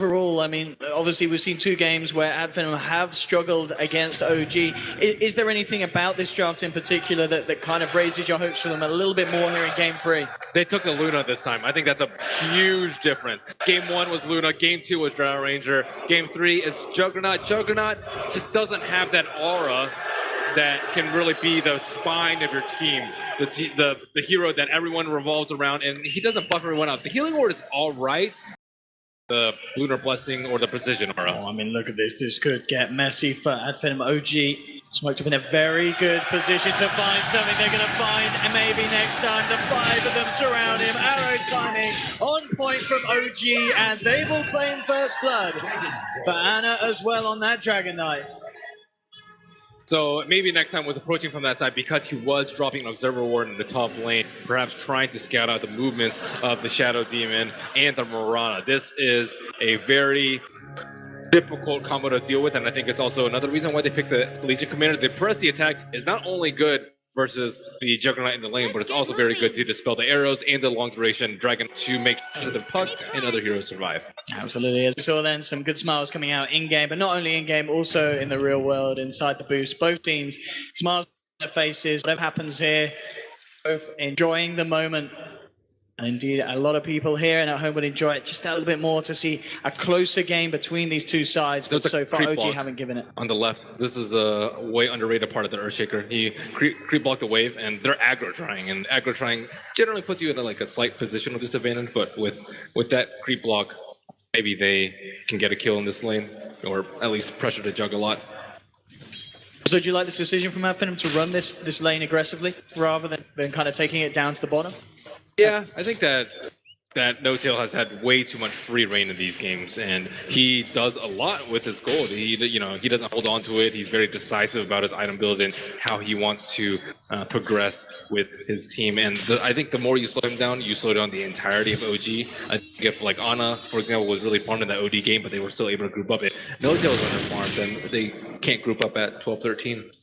Overall, I mean, obviously we've seen 2 games where AD Finem have struggled against OG. Is there anything about this draft in particular that kind of raises your hopes for them a little bit more here in Game 3? They took the Luna this time. I think that's a huge difference. Game 1 was Luna. Game 2 was Drow Ranger. Game 3 is Juggernaut. Juggernaut just doesn't have that aura that can really be the spine of your team, the hero that everyone revolves around, and he doesn't buff everyone out. The healing ward is all right. The Lunar Blessing or the Precision aura. Oh, I mean, look at this. This could get messy for AD Finem. OG smoked up in a very good position to find something they're going to find, and maybe next time the 5 of them surround him. Arrow timing on point from OG, and they will claim first blood for Ana as well on that Dragon Knight. So maybe next time was approaching from that side because he was dropping an Observer Ward in the top lane, perhaps trying to scout out the movements of the Shadow Demon and the Mirana. This is a very difficult combo to deal with, and I think it's also another reason why they picked the Legion Commander. The press the attack is not only good versus the Juggernaut in the lane, but it's also very good to dispel the arrows and the long duration Dragon to make sure the Puck and other heroes survive. Absolutely. As we saw then, some good smiles coming out in-game, but not only in-game, also in the real world, inside the boost. Both teams, smiles on their faces, whatever happens here, both enjoying the moment. And indeed, a lot of people here and at home would enjoy it just a little bit more to see a closer game between these two sides. But so far, OG haven't given it. On the left, this is a way underrated part of the Earthshaker. He creep blocked the wave, and they're aggro trying, and aggro trying generally puts you in a slight positional disadvantage. But with that creep block, maybe they can get a kill in this lane, or at least pressure the Jug a lot. So do you like this decision from AD Finem to run this lane aggressively rather than kind of taking it down to the bottom? Yeah, I think that No-Tail has had way too much free reign in these games, and he does a lot with his gold. He doesn't hold on to it. He's very decisive about his item build and how he wants to progress with his team. And I think the more you slow him down, you slow down the entirety of OG. I think if Ana, for example, was really farmed in that OD game, but they were still able to group up it. No-Tail is under-farmed, and they can't group up at 12-13.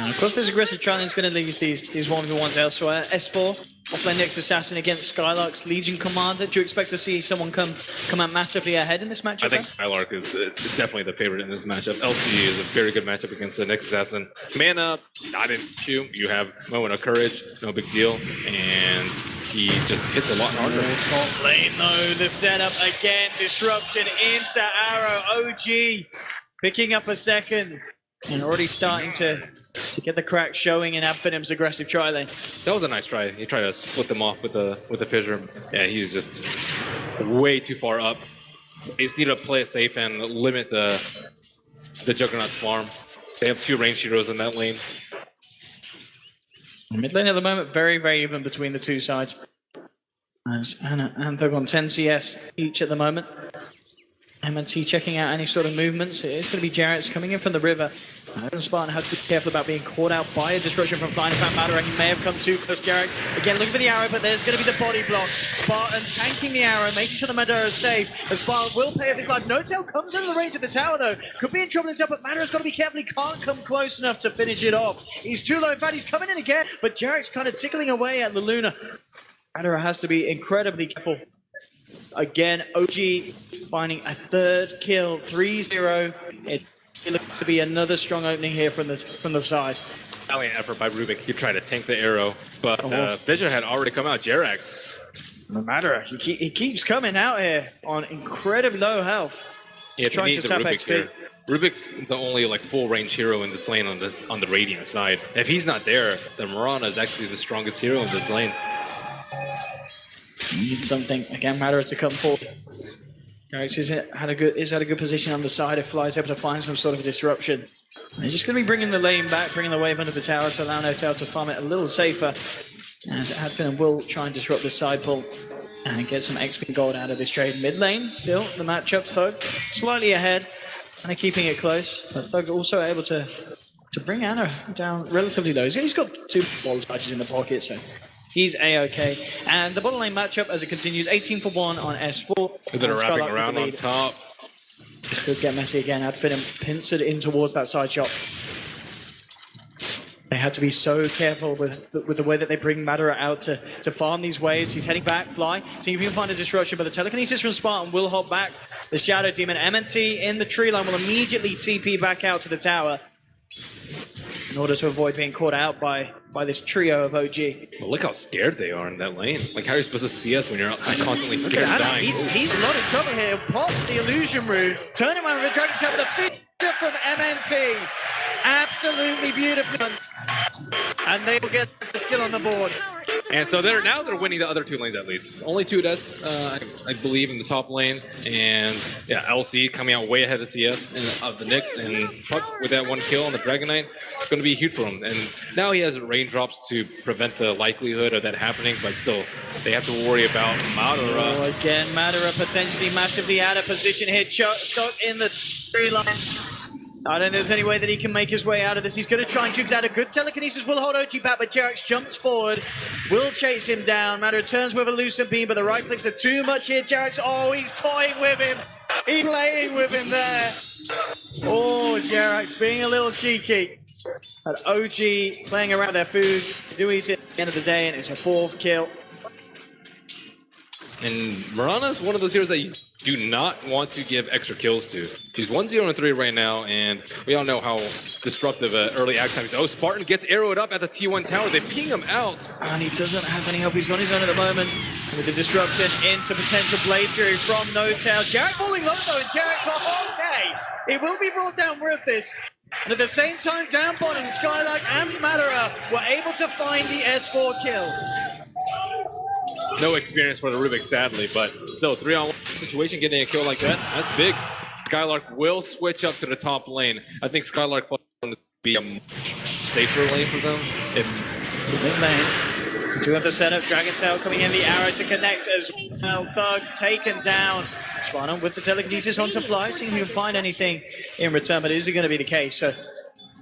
Of course, this aggressive challenge is going to leave these 1v1s elsewhere. S4, offlane Next Assassin against Skylark's Legion Commander. Do you expect to see someone come out massively ahead in this matchup? I think Skylark is definitely the favorite in this matchup. LC is a very good matchup against the Next Assassin. Mana, not an issue. You have Moment of Courage, no big deal. And he just hits a lot harder. Top lane though, the setup again. Disruption into Arrow. OG picking up a second. And already starting to get the crack showing in AD Finem's aggressive try lane. That was a nice try. He tried to split them off with the fissure. Yeah, he's just way too far up. They just need to play it safe and limit the Juggernaut's farm. They have 2 ranged heroes in that lane. Mid lane at the moment, very, very even between the two sides. As Ana and Thug on 10 CS each at the moment. MNT checking out any sort of movements. It is going to be Jarrett's coming in from the river. Spartan has to be careful about being caught out by a disruption from Flying. In fact, Madara, he may have come too close. Jarrett, again, looking for the arrow, but there's going to be the body block. Spartan tanking the arrow, making sure the Madara is safe. As Spartan will pay off his life. No-Tail comes under the range of the tower, though. Could be in trouble himself, but Madara's got to be careful. He can't come close enough to finish it off. He's too low. In fact, he's coming in again, but Jarrett's kind of tickling away at the Luna. Madara has to be incredibly careful. Again, OG finding a 3rd kill, 3-0. It's going to be another strong opening here from the side. Valiant effort by Rubik. He tried to tank the arrow, but Fissure had already come out. Jerax. No matter, he keeps coming out here on incredibly low health. Yeah, trying to sap XP. Here. Rubik's the only full range hero in this lane on the Radiant side. If he's not there, then Mirana is actually the strongest hero in this lane. Need something again. Matter to come forward. Garrix is at a good position on the side. If Fly's able to find some sort of disruption, they're just going to be bringing the lane back, bringing the wave under the tower to allow No-Tail to farm it a little safer. As AD Finem will try and disrupt the side pull and get some XP gold out of this trade. Mid lane still the matchup. Thug slightly ahead and keeping it close, but Thug also able to bring Ana down relatively low. He's got 2 ball charges in the pocket, so he's A-okay. And the bottom lane matchup as it continues, 18 for 1 on S4. They're wrapping around on top. This could get messy again. AD Finem pincered in towards that side shot. They have to be so careful with the way that they bring Madara out to farm these waves. He's heading back, Fly, seeing if he can find a disruption, but the telekinesis from Spartan will hold back the Shadow Demon. MNT in the tree line will immediately TP back out to the tower in order to avoid being caught out by this trio of OG. Well, look how scared they are in that lane. Like, how are you supposed to see us when you're constantly scared of dying? He's a lot of trouble here. Pops the illusion rune, turn him around with the Dragon Tail with a feature from MNT. Absolutely beautiful. And they will get the skill on the board. And so they're winning the other 2 lanes at least. Only 2 deaths, I believe, in the top lane. And yeah, LC coming out way ahead of CS and of the Knicks. And Puck with that 1 kill on the Dragon Knight, it's going to be huge for him. And now he has raindrops to prevent the likelihood of that happening. But still, they have to worry about Madara. Oh, again, Madara potentially massively out of position here. Stuck in the tree line. I don't think there's any way that he can make his way out of this. He's going to try and juke it out. A good telekinesis will hold OG back, but Jerax jumps forward, will chase him down. Madara turns with a lucent beam, but the right clicks are too much here. Jerax, oh, he's toying with him. He's playing with him there. Oh, Jerax being a little cheeky. But OG playing around with their food. Do eat it at the end of the day, and it's a 4th kill. And Mirana's one of those heroes that you do not want to give extra kills to. She's 1-0-3 right now, and we all know how disruptive early act time is. Oh, Spartan gets arrowed up at the T1 tower. They ping him out. And he doesn't have any help. He's on his own at the moment. With the disruption into potential blade fury from No-Tail. Jarek falling low though, and Jarek's off. Okay. It will be brought down with this. And at the same time, down bottom, Skylark and Madara were able to find the S4 kill. No experience for the Rubik, sadly, but still, 3-on-1 situation, getting a kill like that, that's big. Skylark will switch up to the top lane. I think Skylark will be a much safer lane for them. Mid lane. Do have the setup, Dragon Tail coming in, the arrow to connect as well. Thug taken down. Spartan with the telekinesis onto Fly, seeing if he can find anything in return, but is it going to be the case? So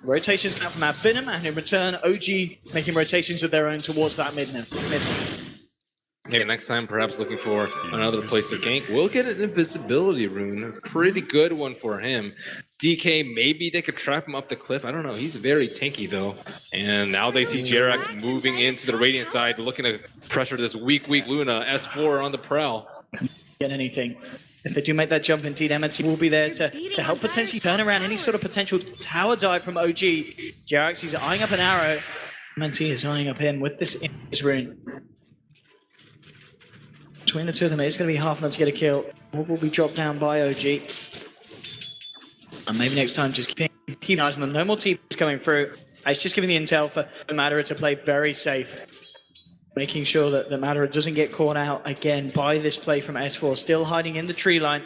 rotations now from AD Finem, and in return, OG making rotations of their own towards that mid lane. Maybe next time, perhaps looking for another place to gank. We'll get an invisibility rune. A pretty good one for him. DK, maybe they could trap him up the cliff. I don't know. He's very tanky, though. And now they see Jerax moving into the Radiant side, looking to pressure this weak Luna. S4 on the prowl. Get anything. If they do make that jump, indeed, MNT will be there to help potentially turn around any sort of potential tower dive from OG. Jerax, he's eyeing up an arrow. MNT is eyeing up him with this rune. Between the 2 of them, it's going to be half of them to get a kill. Or will be dropped down by OG. And maybe next time, just keep eyes on them. No more TPs coming through. It's just giving the intel for Madara to play very safe. Making sure that the Madara doesn't get caught out again by this play from S4. Still hiding in the tree line.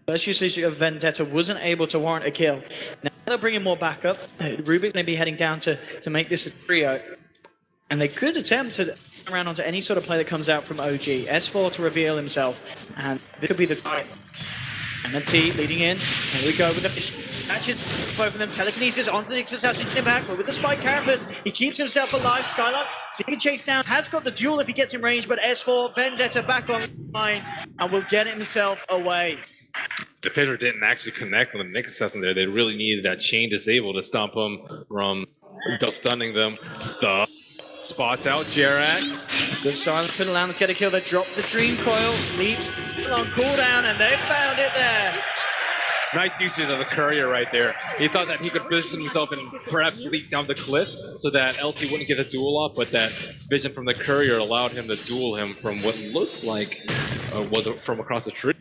First usage of Vendetta wasn't able to warrant a kill. Now they're bringing more backup. Rubik's going to be heading down to make this a trio. And they could attempt to around onto any sort of play that comes out from OG. S4 to reveal himself, and this could be the time. MNT leading in. Here we go with the fish. Catches both of them. Telekinesis onto the Nyx Assassination impact, but with the Spike Carapace, he keeps himself alive. Skylark, so he can chase down. Has got the duel if he gets in range, but S4, Vendetta back on line, and will get himself away. The Fissure didn't actually connect with the Nyx Assassin there. They really needed that chain disable to stop him from stunning them. Spots out Jerax. Good silence, couldn't allow them to get a kill. They drop the Dream Coil, leaps on cooldown, and they found it there. Nice usage of the courier right there. He thought that he could position himself and perhaps leap down the cliff so that LC wouldn't get a duel off, but that vision from the courier allowed him to duel him from what looked like was from across the tree.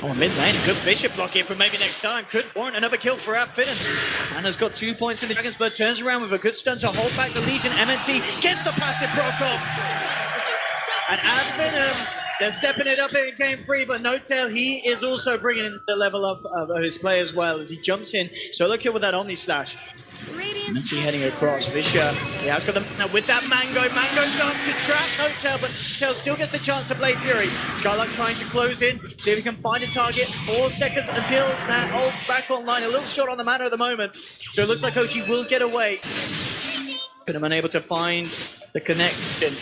Oh, mid lane, a good Bishop block here for maybe next time. Could warrant another kill for AD Finem. Anna's got 2 points in the Dragon's Blood, turns around with a good stun to hold back the Legion. MNT gets the passive proc off. And AD Finem, they're stepping it up in game 3, but No-Tail, he is also bringing in the level up of his play as well as he jumps in. Solo kill with that Omni Slash. MNT heading across. Visha, he has got the with that Mango jump to trap No-Tail, but No-Tail still gets the chance to Blade Fury. Skylark trying to close in, see if he can find a target. 4 seconds until that ult back online. A little short on the Mana at the moment, so it looks like OG will get away. But I'm unable to find the connection.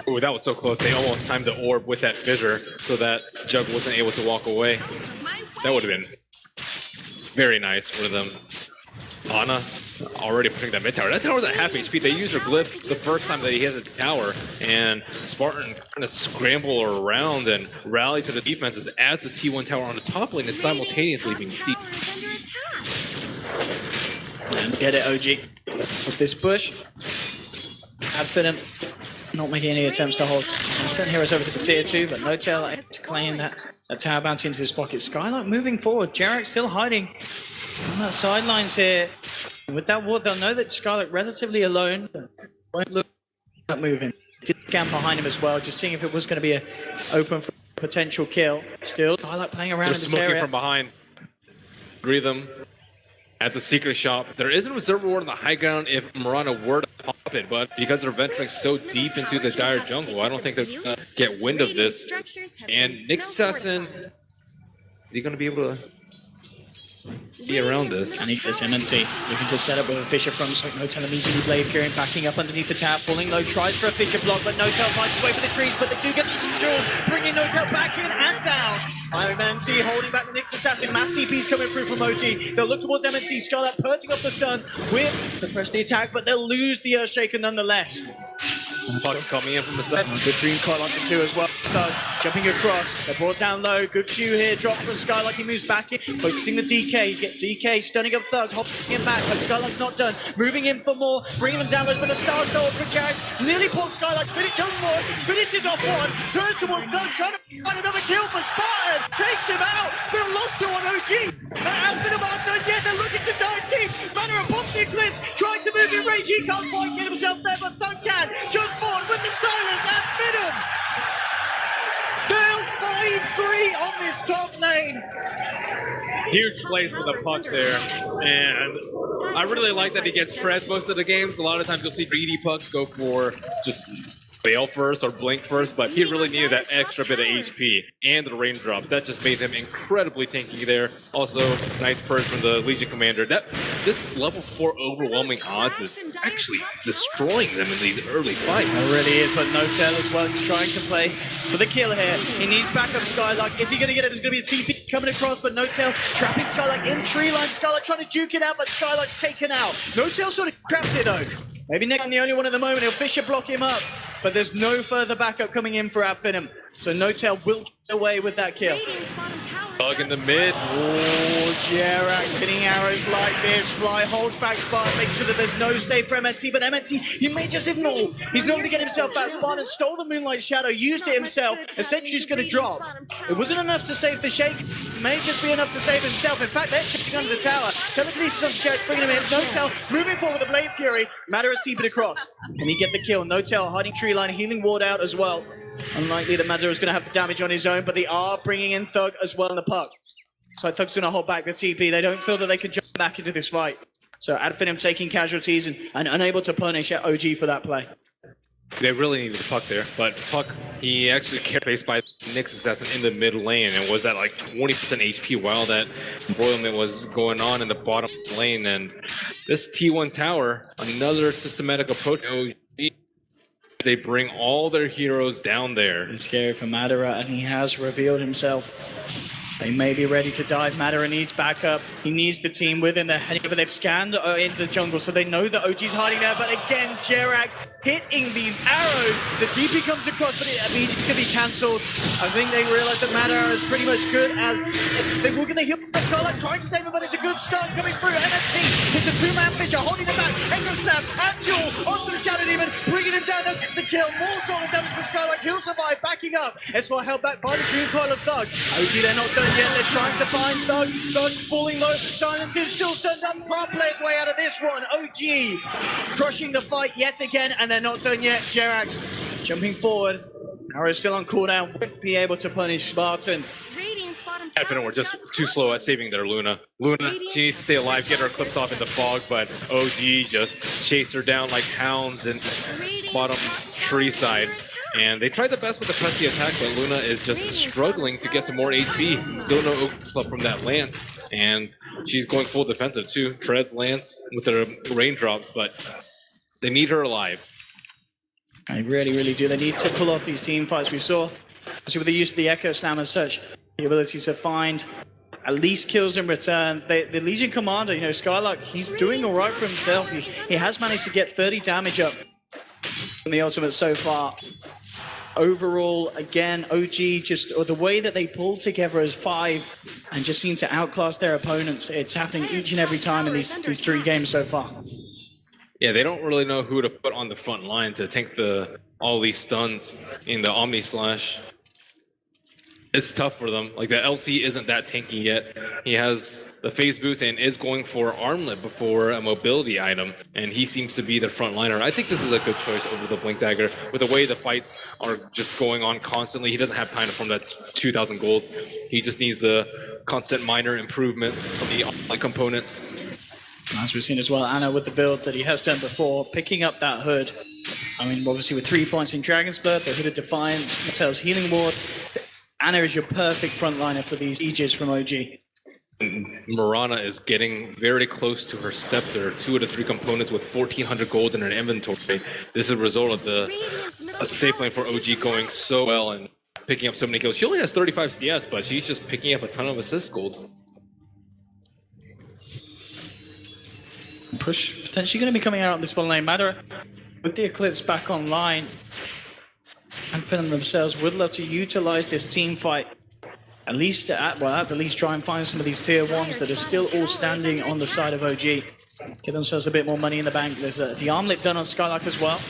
Ooh, that was so close. They almost timed the orb with that Fissure so that Jug wasn't able to walk away. That would have been very nice for them. Anna already pushing that mid tower. That tower's at half HP. They used their glyph the first time that he hit the tower, and Spartan kind of scramble around and rally to the defenses as the T1 tower on the top lane is simultaneously being sieged. And get it, OG. With this push, AD Finem not making any attempts to hold. Send heroes over to the tier 2, but no tail to claim that tower bounty into his pocket. Skylark moving forward. Jarek still hiding on that sidelines here. With that ward, they'll know that Skylark relatively alone. Won't look at moving. Did scan behind him as well, just seeing if it was going to be open for a potential kill. Still, Skylark playing around in this area. They're smoking from behind. Agree them. At the secret shop, there is an observer ward on the high ground if Marana were to pop it, but because they're venturing so deep into the dire jungle, I don't think they're gonna get wind of this. And Nick Assassin, is he gonna be able to be around this? I need this MNC. Looking to set up with a Fisher from No Tail immediately Blade Fury backing up underneath the tower, falling low, tries for a Fisher block, but No Tail fights his way for the trees, but they do get the duel, bringing No Tail back in and down. MNC holding back the Nyx Assassin. Mass TP's coming through from OG. They'll look towards MNC. Scarlet purging off the stun. Whip to press the attack, but they'll lose the Earthshaker nonetheless. Fox coming in from the side. Good Dream caught onto 2 as well. Thug jumping across. They're brought down low. Good Q here. Drop from Skylark. He moves back in. Focusing the DK. Get DK stunning up Thug. Hopping him back. But Skylark's not done. Moving in for more. Bringing them down low. But the Star Stone for Jared. Nearly pulls Skylark. Jumps forward. Finishes off one. Turns towards Thug. Trying to find another kill for Spartan. Takes him out. They're lost to on OG. And Finem aren't done yet. They're looking to dive deep. Manor and Pop the Eclipse. Trying to move in range. He can't quite get himself there. But Thug can. Jumps forward with the silence and Finem. They'll 5-3 on this top lane. Huge plays with the puck there, and I really like that he gets treads most of the games. A lot of times you'll see greedy pucks go for just bail first or blink first, but he really needed that extra bit of HP and the raindrops. That just made him incredibly tanky there. Also, nice purge from the Legion Commander. This level 4 overwhelming odds is actually destroying them in these early fights. It really is, but No Tail as well. He's trying to play for the kill here. He needs backup Skylark. Is he going to get it? There's going to be a TP coming across, but No Tail trapping Skylark in tree line. Skylark trying to juke it out, but Skylark's taken out. No Tail sort of traps it though. Maybe Nick the only one at the moment. He'll Fisher block him up, but there's no further backup coming in for AD Finem. So No Tail will get away with that kill. Bug in the mid. Oh, Jerax hitting arrows like this. Fly holds back Spartan, makes sure that there's no save for MNT, but MNT, he may just ignore. He's not going to get himself back. Spartan stole the Moonlight Shadow, used it himself. Essentially, he's going to drop. It wasn't enough to save the Shake. It may just be enough to save himself. In fact, they're chasing under the tower. Telekinesis of bringing him in. No Tail moving forward with the Blade Fury. Matter has TP'd across. Can he get the kill? No Tail hiding tree line, healing ward out as well. Unlikely that Madara is going to have the damage on his own, but they are bringing in Thug as well in the puck. So Thug's going to hold back the TP. They don't feel that they could jump back into this fight. So AD Finem taking casualties and unable to punish OG for that play. They really needed the puck there, but Puck, he actually kept faced by Nyx Assassin in the mid lane and was at like 20% HP while that embroilment was going on in the bottom lane. And this T1 tower, another systematic approach. They bring all their heroes down there. It's scary for Madara, and he has revealed himself. They may be ready to dive. Madara needs backup. He needs the team within the head, but they've scanned into the jungle, so they know that OG's hiding there. But again, Jerax hitting these arrows. The TP comes across, but it immediately can be cancelled. I think they realize that Madara is pretty much good as they were going to heal Scarlet, trying to save him, but it's a good start coming through. MFT hits the 2-man Fisher, holding them back. Echo Snap and Jewel onto the Shadow Demon, bringing him down. They'll get the kill. More solid damage from Skylark. He'll survive, backing up. S4 held back by the Dream Coil of Thug. OG, they're not done yet. They're trying to find Thug. Thug falling low. Silence is still stunned up. Can't play his way out of this one. OG crushing the fight yet again, and they're not done yet. Jerax jumping forward. Arrow's still on cooldown. Won't be able to punish Spartan. AD Finem were just too slow at saving their Luna. Luna, she needs to stay alive, get her clips off in the fog, but OG just chased her down like hounds in the bottom tree side. And they tried the best with the pressy attack, but Luna is just struggling to get some more HP. Still no club from that Lance, and she's going full defensive too. Treads Lance with her raindrops, but they need her alive. I really, really do. They need to pull off these team fights. We saw, especially with the use of the Echo Slam and such, the ability to find at least kills in return. The Legion Commander, you know, Skylark, he's doing all right for himself. He has managed to get 30 damage up from the ultimate so far. Overall, again, OG just, or the way that they pull together as 5 and just seem to outclass their opponents. It's happening each and every time in these 3 games so far. Yeah, they don't really know who to put on the front line to tank all these stuns in the Omni Slash. It's tough for them. Like, the LC isn't that tanky yet. He has the phase boost and is going for armlet before a mobility item, and he seems to be the front liner. I think this is a good choice over the Blink Dagger. With the way the fights are just going on constantly, he doesn't have time to farm that 2,000 gold. He just needs the constant minor improvements of the armlet components. As we've seen as well, Anna with the build that he has done before, picking up that hood. I mean, obviously with 3 points in Dragon's Blood, the Hood of Defiance, Mattel's Healing Ward. Anna is your perfect frontliner for these Aegis from OG. Mirana is getting very close to her scepter, 2 of the 3 components with 1,400 gold in her inventory. This is a result of the safe lane for OG going so well and picking up so many kills. She only has 35 CS, but she's just picking up a ton of assist gold. Push potentially going to be coming out on this one lane. Matter with the Eclipse back online, and Finem themselves would love to utilize this team fight. At least, at the least, try and find some of these tier 1s that are still all standing on the side of OG. Give themselves a bit more money in the bank. There's the armlet done on Skylark as well.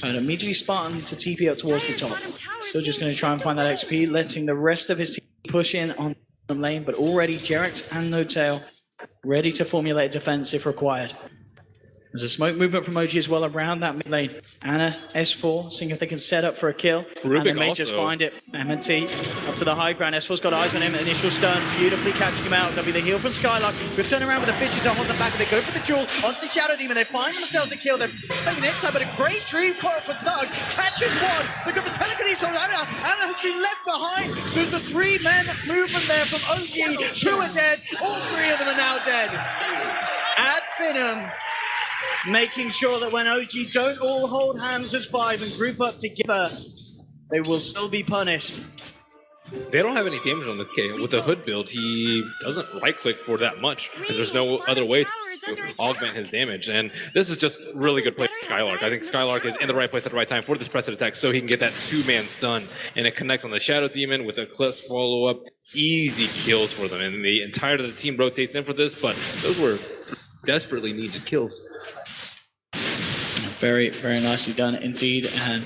And immediately Spartan to TP up towards the top. Still just going to try and find that XP, letting the rest of his team push in on the lane, but already Jerax and Notail ready to formulate a defense if required. There's a smoke movement from OG as well around that mid lane. Anna, S4, seeing if they can set up for a kill. Rubik and they may also just find it. MNT up to the high ground. S4's got eyes on him. Initial stun, beautifully catching him out. That'll be the heal from Skylark. Good turn around with the fishes up on the back. They go for the jewel onto the Shadow Demon. They find themselves a kill. They're maybe next time, but a great dream for Thug. Catches one. They've got the telekinesis on Anna. Anna has been left behind. There's the 3-man movement there from OG. 2 are dead. All 3 of them are now dead. AD Finem making sure that when OG don't all hold hands as 5 and group up together, they will still be punished. They don't have any damage on this K. With the Hood build, he doesn't right-click for that much, and there's no other way to augment his damage. And this is just really good play for Skylark. I think Skylark is in the right place at the right time for this pressed attack, so he can get that 2-man stun, and it connects on the Shadow Demon with a Eclipse follow-up. Easy kills for them, and the entire of the team rotates in for this, but those were desperately needed kills. Very, very nicely done indeed, and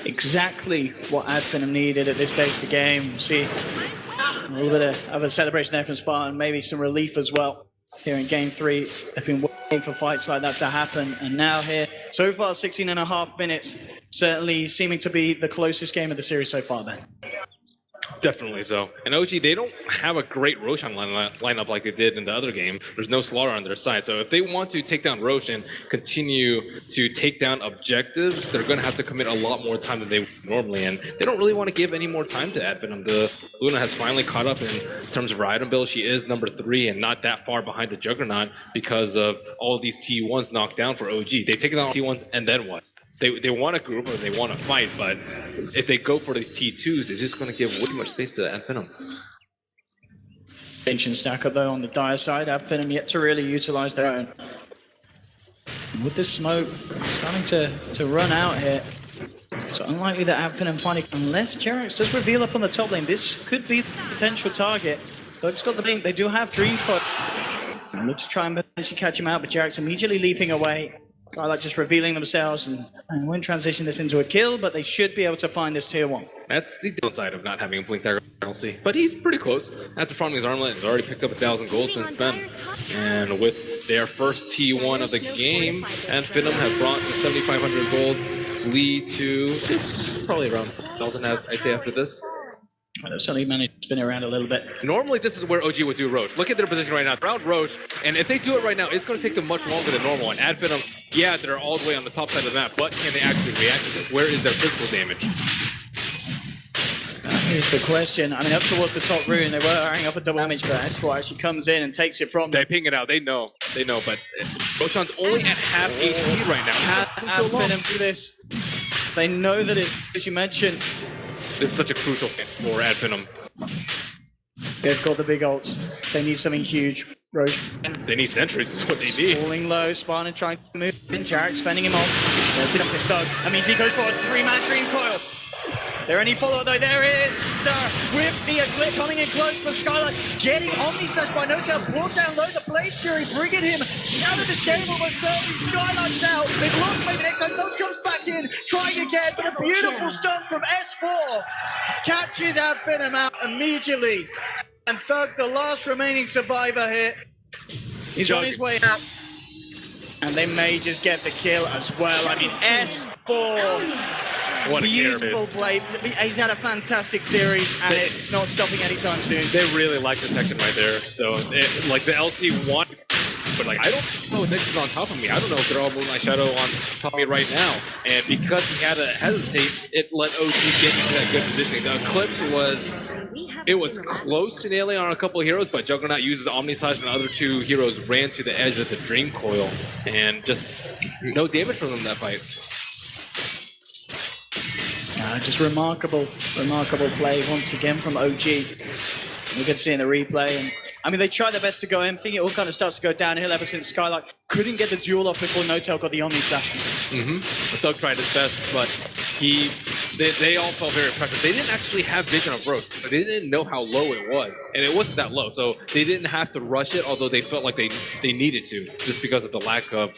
exactly what AD Finem needed at this stage of the game. See a little bit of a celebration there from Spartan, maybe some relief as well here in game 3. They've been waiting for fights like that to happen, and now here, so far 16.5 minutes, certainly seeming to be the closest game of the series so far, Ben. Definitely so. And OG, they don't have a great Roshan lineup like they did in the other game. There's no Slaughter on their side. So if they want to take down Roshan, continue to take down objectives, they're going to have to commit a lot more time than they would normally. And they don't really want to give any more time to AD Finem. The Luna has finally caught up in terms of her item build. She is number 3 and not that far behind the Juggernaut because of all of these T1s knocked down for OG. They've taken down T1s, and then what? They want to group or they want to fight, but if they go for these T2s, it's just going to give way too much space to AD Finem. Ancient stacker though on the dire side, AD Finem yet to really utilize their own. With this smoke starting to run out here, it's unlikely that AD Finem finally, unless Jerax does reveal up on the top lane, this could be the potential target. Thug's got the blink, they do have Dream Pod. And look to try and potentially catch him out, but Jerax immediately leaping away. So I like just revealing themselves and won't transition this into a kill, but they should be able to find this tier 1. That's the downside of not having a Blink Dagger LC. But he's pretty close. After farming his armlet, he's already picked up 1,000 gold since then. And with their first T1 of the game, AD Finem have brought the 7,500 gold lead to probably around 1,000, I'd say, after this. They've certainly managed to spin around a little bit. Normally, this is where OG would do Roche. Look at their position right now. Around Roche, and if they do it right now, it's going to take them much longer than normal. And AD Finem, yeah, they're all the way on the top side of the map, but can they actually react to this? Where is their physical damage? Here's the question. I mean, up towards the top rune, they were eyeing up a double damage, but S4 actually comes in and takes it from them. They ping it out. They know, but Roshan's only at half HP right now. AD Finem do this. They know that it's, as you mentioned, this is such a crucial thing for AD Finem. They've got the big ults. They need something huge. Roche They need sentries is what they need. falling low. Spartan trying to move in. Jarek's fending him off. There's the Thug. That means he goes for a 3-man dream coil. Is there any follow-up though? There it is! With the Eclipse coming in close for Skylight, getting Omni-Slash by Notel, brought down low, the Blade Fury bringing him out of the stable, but certainly Skylight's out. They've lost maybe next time, Thug comes back in, trying again, but a beautiful stun from S4. Catches AD Finem out immediately. And Thug, the last remaining survivor here, he's on his way out. And they may just get the kill as well. I mean, S4. What a beautiful play. He's had a fantastic series, and it's not stopping anytime soon. They really like protection right there. So, like the LC want, but like I don't know if Nick's on top of me. I don't know if they're all Moonlight Shadow on top of me right now. And because he had to hesitate, it let OG get into that good position. The Eclipse was close to nailing on a couple of heroes, but Juggernaut uses Omni-Slash and the other two heroes ran to the edge of the Dream Coil, and just no damage from them that fight. Just remarkable play once again from OG. We can see in the replay, and I mean they tried their best to go in. I think it all kind of starts to go downhill ever since Skylight couldn't get the duel off before Notel got the Omni-Slash. Thug tried his best, but they all felt very pressured. They didn't actually have vision of Roche. They didn't know how low it was, and it wasn't that low, so they didn't have to rush it, although they felt like they needed to, just because of the lack of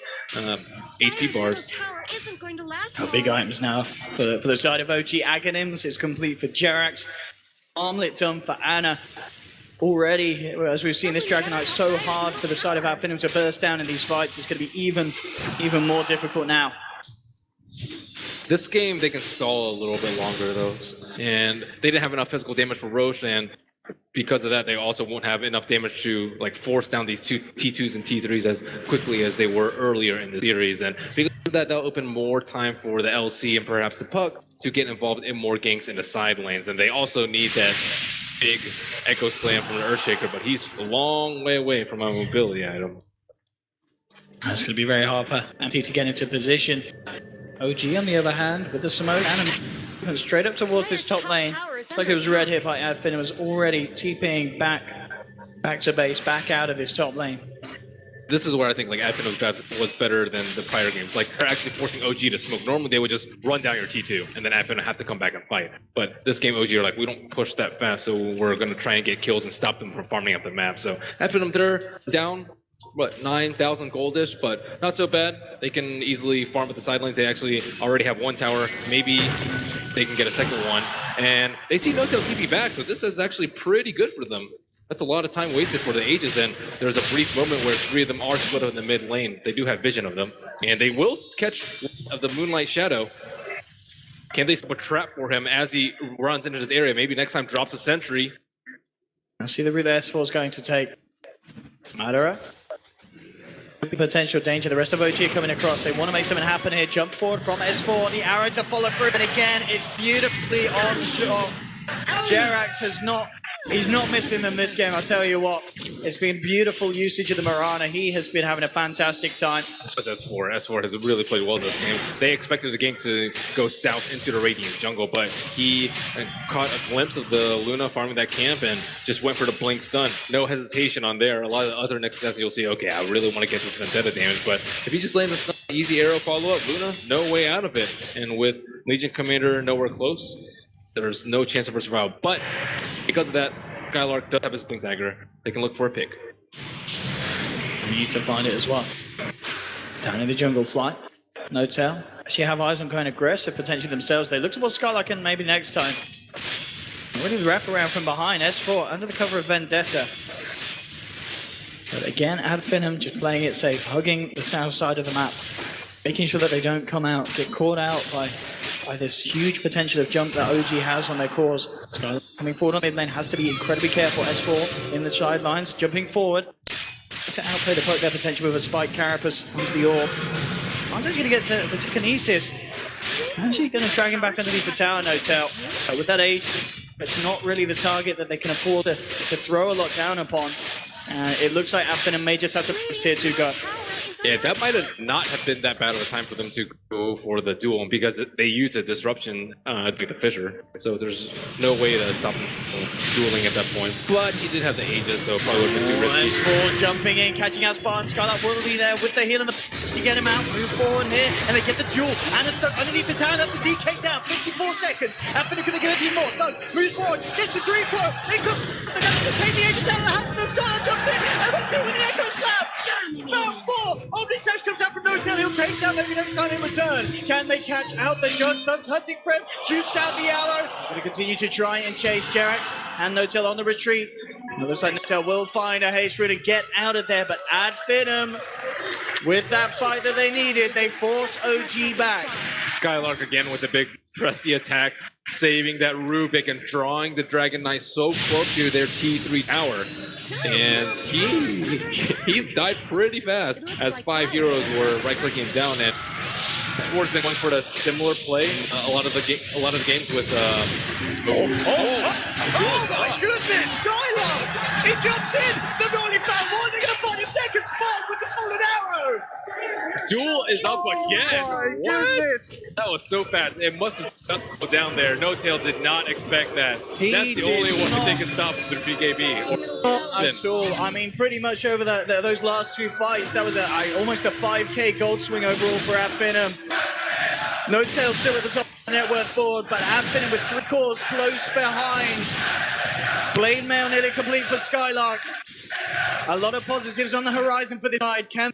HP bars. Big items now for the side of OG. Aghanims is complete for Jerax. Armlet done for Ana. Already, as we've seen this Dragonite so hard for the side of AD Finem to burst down in these fights, it's going to be even more difficult now. This game, they can stall a little bit longer, though. And they didn't have enough physical damage for Roche, and because of that, they also won't have enough damage to like force down these two T2s and T3s as quickly as they were earlier in the series. And because of that, they'll open more time for the LC and perhaps the Puck to get involved in more ganks in the side lanes. And they also need that big Echo Slam from the Earthshaker, but he's a long way away from a mobility item. That's going to be very hard for Anti to get into position. OG, on the other hand, with the Simone and straight up towards this top lane. It's like it was red hit by AD Finem, was already TPing back to base, back out of this top lane. This is where I think like AD Finem's draft was better than the prior games. Like they're actually forcing OG to smoke. Normally they would just run down your T2 and then AD Finem have to come back and fight. But this game OG are like, we don't push that fast, so we're gonna try and get kills and stop them from farming up the map. So AD Finem, they're down. What, 9,000 goldish, but not so bad. They can easily farm at the sidelines. They actually already have one tower. Maybe they can get a second one. And they see Notel TP back, so this is actually pretty good for them. That's a lot of time wasted for the Aegis, and there's a brief moment where three of them are split up in the mid lane. They do have vision of them, and they will catch of the Moonlight Shadow. Can they set up a trap for him as he runs into this area? Maybe next time drops a sentry. I see the route that S4 is going to take. Madara. Potential danger. The rest of OG are coming across. They want to make something happen here. Jump forward from S4. The arrow to follow through. And again, it's beautifully on shot. Jerax he's not missing them this game, I'll tell you what. It's been beautiful usage of the Mirana. He has been having a fantastic time. This was S4. S4 has really played well this game. They expected the game to go south into the Radiant jungle, but he caught a glimpse of the Luna farming that camp and just went for the blink stun. No hesitation on there. A lot of the other next steps you'll see, okay, I really want to get this Vendetta damage, but if he just lands a stun, easy arrow follow-up, Luna, no way out of it. And with Legion Commander nowhere close, there's no chance of her survival. But because of that, Skylark does have his blink dagger. They can look for a pick. We need to find it as well. Down in the jungle flight. Notel. Actually have eyes on going aggressive potentially themselves. They look towards Skylark and maybe next time. Already the wraparound from behind. S4 under the cover of Vendetta. But again, AD Finem just playing it safe, hugging the south side of the map. Making sure that they don't come out, get caught out by this huge potential of jump that OG has on their cores. Coming forward on mid lane has to be incredibly careful. S4 in the sidelines, jumping forward to outplay the poke their potential with a spike carapace onto the orb. Anto's going to get to the Kinesis. Actually going to drag him back underneath the tower, Notel. But with that ace, it's not really the target that they can afford to throw a lot down upon. It looks like AD Finem may just have to this tier 2 go. Yeah, that might have not have been that bad of a time for them to go for the duel because they used a disruption like the Fissure. So there's no way to stop him from dueling at that point. But he did have the Aegis, so probably would have been too risky. S4 jumping in, catching out Spartan. Skylark will be there with the heal and the to get him out. Move forward here, and they get the duel. And it's stuck underneath the tower. That's the DK down. 54 seconds. How Finem can they get a few more? Thug moves forward, gets the dream flow. They come. They're going to take the Aegis out of the hands of the Skylark. Jumps in, and they do with the Echo Slap. Round 4. Omni Slash comes out from No-Tail. He'll take down maybe next time in return. Can they catch out the gun? Thug's hunting for him. Jukes out the arrow. Going to continue to try and chase Jerax. And No-Tail on the retreat. It looks like No-Tail will find a haste route and get out of there. But AD Finem, with that fight that they needed, they force OG back. Skylark again with the big trusty attack, saving that Rubik and drawing the Dragon Knight so close to their T3 tower. And he died pretty fast as 5 heroes were right-clicking down. And Sport's been going for the similar play. A lot of the games with. Oh my goodness! Skylark! He jumps in! They've only found one! They're gonna find a second spot with the solid arrow! Duel is up again! My What? goodness! That was so fast. It must have just go down there. No-Tail did not expect that. That's the did only one not. they can stop through BKB. At all. I mean, pretty much over those last 2 fights, that was almost a 5k gold swing overall for AD Finem. No-Tail still at the top of the net worth board, but AD Finem with 3 cores close behind. Blade Mail nearly complete for Skylark. A lot of positives on the horizon for this side. Can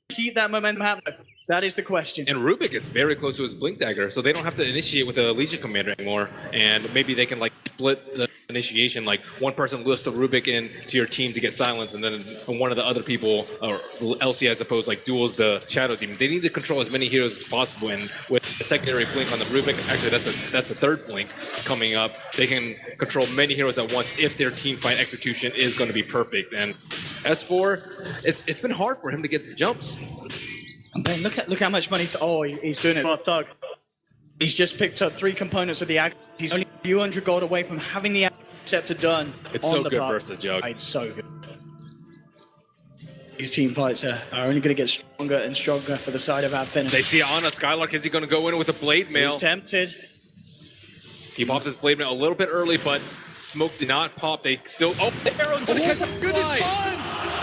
they keep that momentum happening? That is the question. And Rubik is very close to his Blink Dagger, so they don't have to initiate with a Legion Commander anymore. And maybe they can like split the initiation, like one person lifts a Rubik into your team to get silenced, and then one of the other people, or LC I suppose, like duels the Shadow Demon. They need to control as many heroes as possible, and with the secondary Blink on the Rubik, actually that's the third Blink coming up, they can control many heroes at once if their team fight execution is going to be perfect. And S4, it's been hard for him to get the jumps. And then look how much money. He's doing it for Thug. He's just picked up 3 components of the act. He's only a few hundred gold away from having the Scepter done. It's on so the good puck. versus Jug. It's so good. These team fights are only going to get stronger and stronger for the side of AD Finem. They see Anna. Skylark, is he going to go in with a Blade Mail? He's tempted. He popped his Blade Mail a little bit early, but Smoke did not pop. They still. Oh, the arrows! Oh my goodness,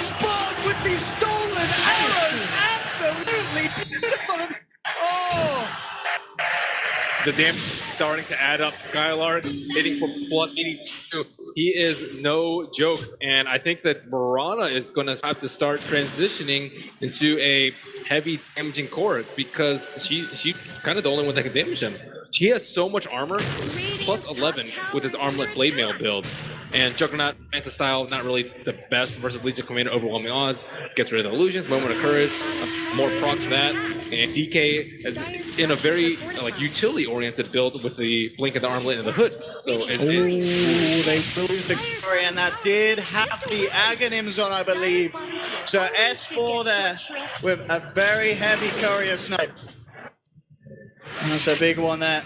Spawn with these stolen arrows! Absolutely beautiful! Oh! The damage is starting to add up. Skylark hitting for plus 82. He is no joke. And I think that Marana is going to have to start transitioning into a heavy damaging core because she's kind of the only one that can damage him. He has so much armor, plus 11 with his Armlet Blade Mail build. And Juggernaut, Anti-Style, not really the best versus Legion Commander, overwhelming odds. Gets rid of the illusions, Moment of Courage, more procs for that. And DK is in a very utility-oriented build with the Blink and the Armlet and the Hood. So they lose the glory, and that did have the Aghanims on, I believe. So S4 there with a very heavy courier snipe. And that's a big one there.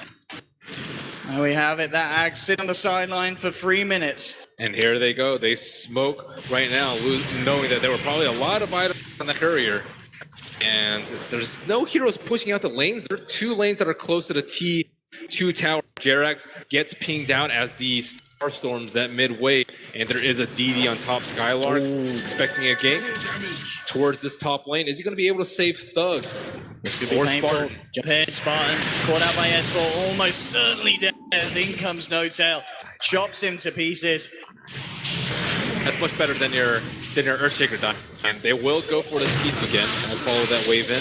And we have it. That Ag sit on the sideline for 3 minutes. And here they go. They smoke right now, knowing that there were probably a lot of items on the courier. And there's no heroes pushing out the lanes. There are 2 lanes that are close to the T2 tower. Jerax gets pinged out as the Starstorms that midway. And there is a DD on top. Skylark expecting a gank towards this top lane. Is he going to be able to save Thug? This could be painful. Spartan. Jump ahead, Spartan. Caught out by S4. Almost certainly dead as in comes No-Tail. Chops him to pieces. That's much better than your Earthshaker die. And they will go for the teeth again. I'll follow that wave in.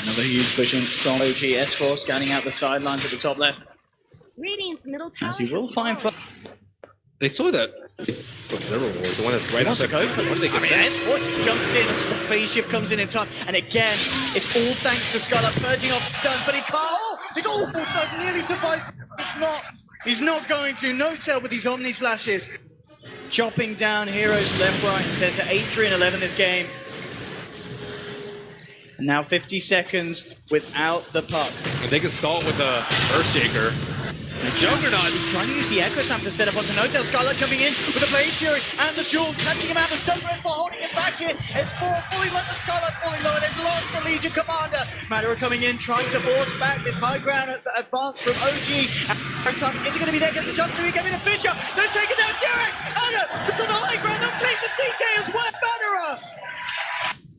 Another huge pushing from OG. S4 scanning out the sidelines at the top left. Radiant's middle tower As he will find fun. They saw that Observer Ward, the one that's right Wants outside. to go for this. I mean, S4 just jumps in. The phase shift comes in time. And again, it's all thanks to Skylark purging off stuns, but he can't. Oh, the goal for Thug nearly survives. It's not. He's not going to. No-Tail with these Omni Slashes. Chopping down heroes left, right, and center. 8-3 and 11 this game. And now 50 seconds without the puck. And they can stall with the Earthshaker. Juggernaut. He's trying to use the Echo Slam to set up onto Notel. Skylar coming in with the Blade Fury and the Jewel, catching him out. The Stun Red for holding him back here. It's fully let the Skylar falling low, and they've lost the Legion Commander. Madara coming in, trying to force back this high ground advance from OG. Is it going to be there? Gets the jump through, give me the Fisher. They're taking down Jarek. Anna to the high ground. They'll take the DK as well. Madara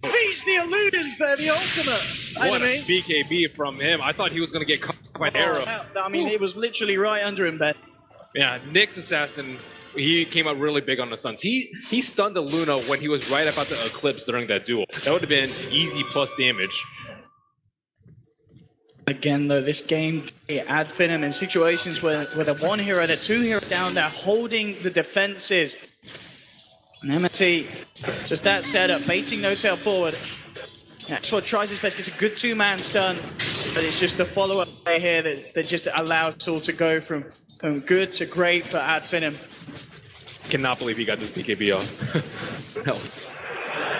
feeds the Illudens there, the ultimate. What a BKB from him. I thought he was going to get caught by an arrow. I mean, it was literally right under him, Ben. Yeah, Nick's assassin, he came out really big on the stuns. He stunned the Luna when he was right about the Eclipse during that duel. That would have been easy plus damage. Again, though, this game, AD Finem in situations where the one hero, the two heroes down there holding the defenses. And MNT, just that setup, baiting Notel forward. Axel tries his best, gets a good two-man stun, but it's just the follow-up play here that just allows it all to go from good to great for AD Finem. Cannot believe he got this BKB off.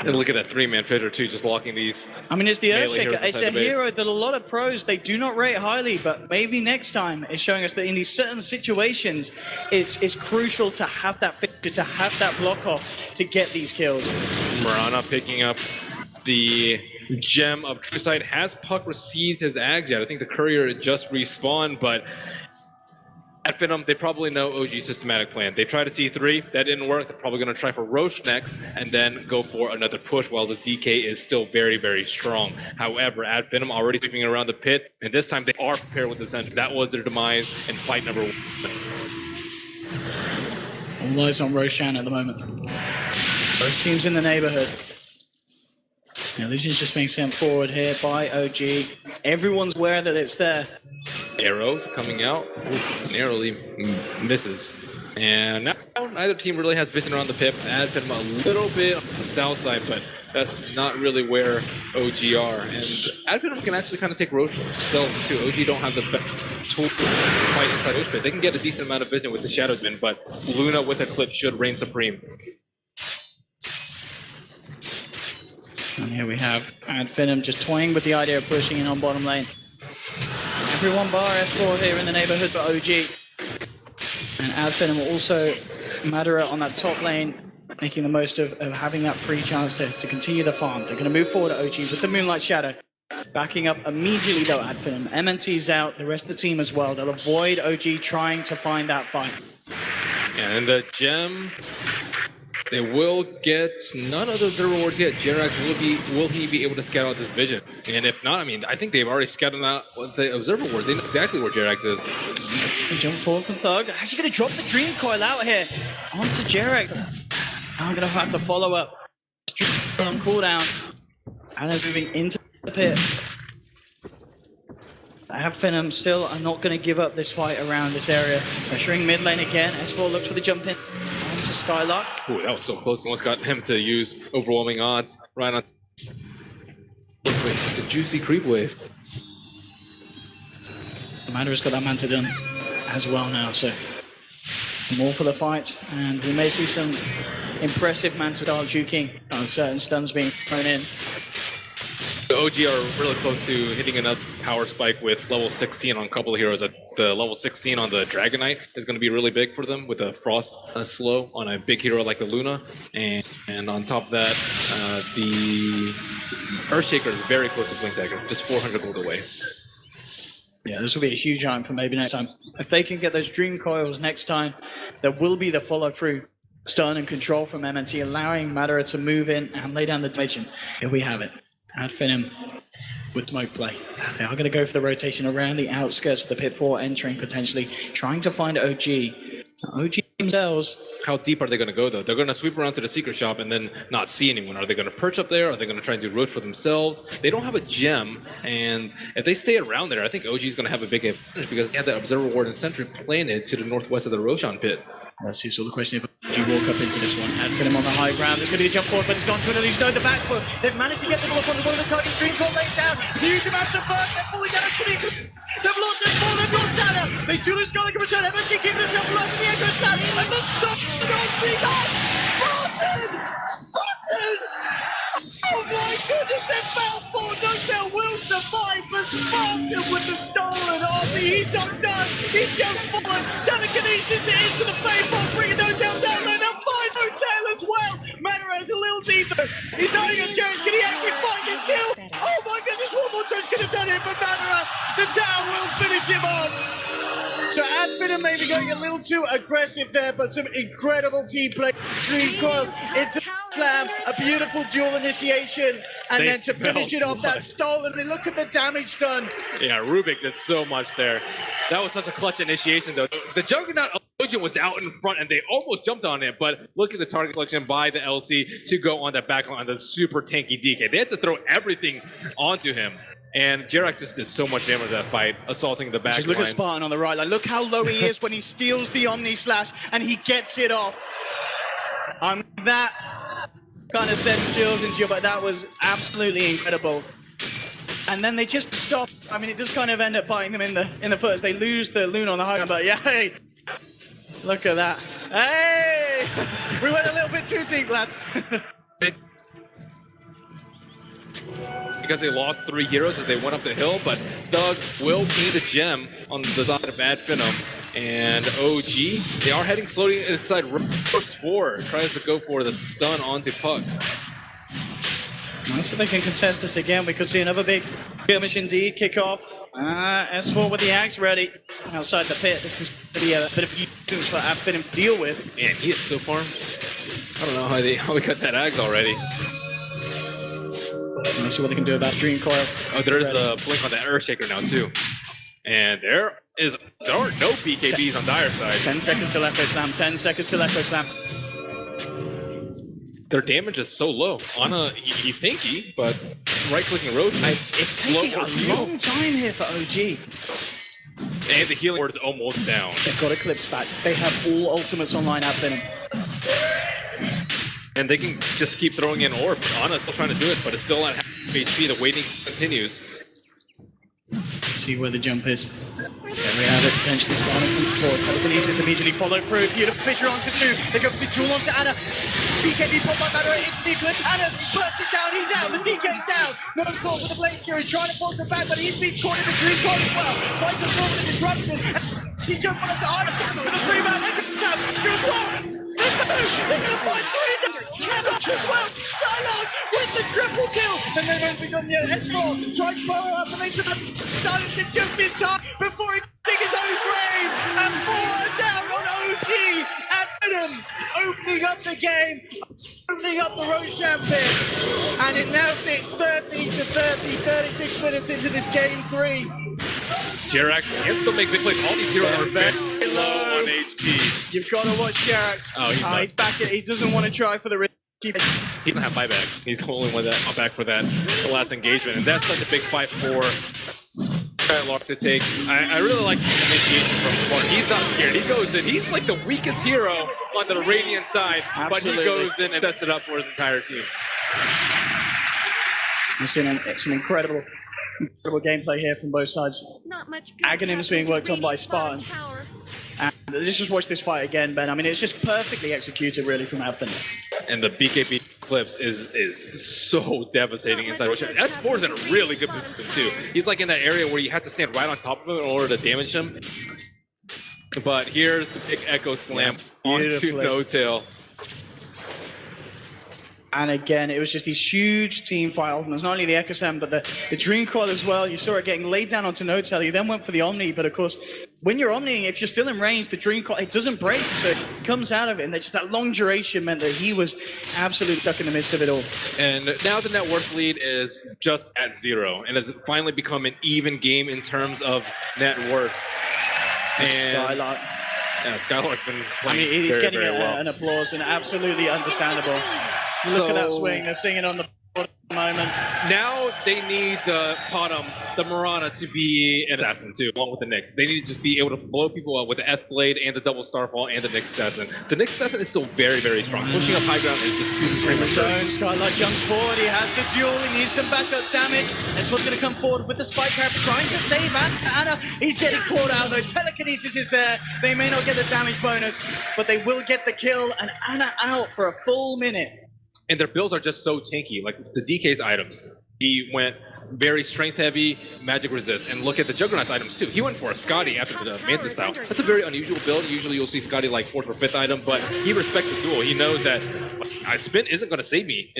And look at that three-man Fidder too, just locking these. I mean, it's the Earthshaker. It's a the hero that a lot of pros, they do not rate highly, but maybe next time it's showing us that in these certain situations, it's crucial to have that figure, to have that block off to get these kills. Marana picking up the Gem of True Sight. Has Puck received his Ags yet? I think the Courier just respawned, but at Finem, they probably know OG's systematic plan. They tried a T3, that didn't work. They're probably going to try for Roche next, and then go for another push while the DK is still very, very strong. However, AD Finem already sweeping around the pit, and this time they are prepared with the Sentry. That was their demise in fight number 1. All eyes on Roshan at the moment. Both teams in the neighborhood. Now, Legion's just being sent forward here by OG. Everyone's aware that it's there. Arrows coming out, narrowly misses. And now neither team really has vision around the pit. AD Finem a little bit on the south side, but that's not really where OG are. And AD Finem can actually kind of take Roche themselves too. OG don't have the best tool to fight inside Roche pit. They can get a decent amount of vision with the Shadowsman, but Luna with Eclipse should reign supreme. And here we have AD Finem just toying with the idea of pushing in on bottom lane. Everyone bar S4 here in the neighborhood for OG. And AD Finem also Madara on that top lane, making the most of having that free chance to continue the farm. They're going to move forward at OG with the Moonlight Shadow. Backing up immediately though, AD Finem. MNT's out, the rest of the team as well. They'll avoid OG trying to find that fight. Yeah, and the Gem, they will get none of those rewards yet. Jerax, will he be able to scout out this vision? And if not, I mean, I think they've already scouted out the Observer Ward. They know exactly where Jerax is. Jump forward from Thug. Actually going to drop the Dream Coil out here onto Jerax. I'm going to have to follow up. On cooldown. Anna's moving into the pit. AD Finem still are not going to give up this fight around this area. Pressuring mid lane again. S4 looks for the jump in. To Skylark. Ooh, that was so close. Almost got him to use overwhelming odds right on. The juicy creep wave. Madara's got that Manta done as well now, so more for the fight, and we may see some impressive Manta style juking of certain stuns being thrown in. The OG are really close to hitting another power spike with level 16 on a couple of heroes. The level 16 on the Dragon Knight is going to be really big for them with a Frost slow on a big hero like the Luna. And on top of that, the Earthshaker is very close to Blink Dagger, just 400 gold away. Yeah, this will be a huge item for maybe next time. If they can get those Dream Coils next time, there will be the follow-through stun and control from MNT, allowing Madara to move in and lay down the damage. Here we have it. AD Finem with smoke play. They are going to go for the rotation around the outskirts of the pit 4, entering potentially, trying to find OG. OG themselves. How deep are they going to go though? They're going to sweep around to the secret shop and then not see anyone. Are they going to perch up there? Are they going to try and do road for themselves? They don't have a gem, and if they stay around there, I think OG is going to have a big advantage because they have that Observer Ward and Sentry planted to the northwest of the Roshan pit. Let's see, so the question if OG walk up into this one. AD Finem on the high ground. There's going to be a jump forward, but it's on to an illusion. No, the back foot. They've managed to get the ball on the target. Dream Coil laid down. Huge amounts of burn. They're falling down to the... They've lost their ball. They've lost Anna. They truly score like a return. MSC keeping himself alive in the Echo Slam. And the stop. The goal streak on. Spartan! Spartan! Oh my goodness, they're foul for. Notel will survive, but Spartan with the stolen army. He's undone. He's going forward. Telekinesis into the Faithful, bringing Notail down low. They'll find Notail as well. Manora's a little deeper. He's eyeing up Jarrett. Can he actually find this kill? Oh my goodness, one more touch could have done it, but Manora, the tower will finish him off. So AD Finem maybe going a little too aggressive there, but some incredible team play. Dream Coil into slam, a beautiful dual initiation, and then to finish it off, that stolen. Look at the damage done. Yeah, Rubik did so much there. That was such a clutch initiation, though. The Juggernaut Illusion was out in front, and they almost jumped on it, but look at the target selection by the LC to go on that backline on the super tanky DK. They had to throw everything onto him. And Jerax just did so much damage that fight, assaulting the back Just look at Spartan on the right. Like, look how low he is when he steals the Omni Slash and he gets it off. That kind of sends chills into you, but that was absolutely incredible. And then they just stop. I mean, it just kind of end up biting them in the foot. They lose the Loon on the high ground, but yeah, hey, look at that. Hey, we went a little bit too deep, lads. Because they lost 3 heroes as they went up the hill, but Thug will gain the gem on the side of AD Finem. And OG, they are heading slowly inside Rook's 4, tries to go for the stun onto Puck. So they can contest this again. We could see another big skirmish indeed kick off. S4 with the axe ready outside the pit. This is going to be a bit of nuisance for AD Finem to deal with. Man, he is so farmed. I don't know how we got that axe already. Let's see what they can do about Dream Coil. Oh, there is the blink on the Earthshaker now too. And there are no BKBs on Dire side. 10 seconds till Echo Slam, 10 seconds till Echo Slam. Their damage is so low. Ana, he's tanky, but right-clicking road. It's taking a long time here for OG. And the healing ward is almost down. They've got Eclipse back. They have all ultimates online AD Finem. And they can just keep throwing in Orb. Ana's still trying to do it, but it's still at half HP. The waiting continues. Let's see where the jump is. There we have it, potentially spawning from the floor. Telekinesis immediately followed through. Beautiful Fisher onto 2. They go for the duel onto Ana. BKB pop up Ana into the Eclipse. Ana bursts it down. He's out. The DK's down. No score for the Blade Fury. Trying to force it back, but he's been caught in the Dream Coil as well. Fight the floor with the disruption. He jumped on to Ana with a 3-man. They can tap. Just one. They're going to fight 3 as well. Skylog with the triple kill. And then it's become S4. Tries to power up and they should have silenced it just in time before he dig his own grave. And 4 down on OG. AD Finem opening up the game. Opening up the Roshan pit. And it now sits 30-30. 36 minutes into this game 3. Jerax can still make big plays. All these heroes are very low on HP. You've got to watch Jerax. Oh, he's back. He doesn't want to try for the risk. He doesn't have buyback. He's the only one that back for that the last engagement, and that's such a big fight for Lark to take. I really like the initiation from Spartan. He's not scared. He goes in. He's like the weakest hero on the Radiant side, Absolutely. but he goes in and sets it up for his entire team. We've seen some incredible gameplay here from both sides. Not much. Agonim's being worked on by Spartan. And let's just watch this fight again, Ben. I mean, it's just perfectly executed, really, from AD Finem. And the BKB clips is so devastating inside Roshan. S4 is in a really good position too. He's like in that area where you have to stand right on top of him in order to damage him. But here's the big Echo Slam onto No-Tail. And again, it was just these huge team fight ultimates, not only the Echo Slam, but the Dream Coil as well. You saw it getting laid down onto No-Tail. You then went for the Omni, but of course, when you're Omniing, if you're still in range, the Dream Coil, it doesn't break, so it comes out of it. And just that long duration meant that he was absolutely stuck in the midst of it all. And now the net worth lead is just at 0, and has finally become an even game in terms of net worth. And Skylark. Yeah, Skylark's been playing he's very, getting very well. an applause, and absolutely understandable. Look at that swing. They're singing on the board at the moment. Now they need the bottom, the Marana, to be an assassin too, along with the Nyx. They need to just be able to blow people up with the F-Blade and the double Starfall and the Nyx assassin. The Nyx assassin is still very, very strong. Pushing up high ground is just too premature. Skylark jumps forward. He has the duel. He needs some backup damage. This one's going to come forward with the spike trap, trying to save Ana. He's getting caught out though. Telekinesis is there. They may not get the damage bonus, but they will get the kill. And Ana out for a full minute. And their builds are just so tanky. Like the DK's items, he went very strength heavy, magic resist. And look at the Juggernaut's items too. He went for a Scotty after the Mantis style. That's a very unusual build. Usually you'll see Scotty like 4th or 5th item, but he respects the duel. He knows that spin isn't going to save me.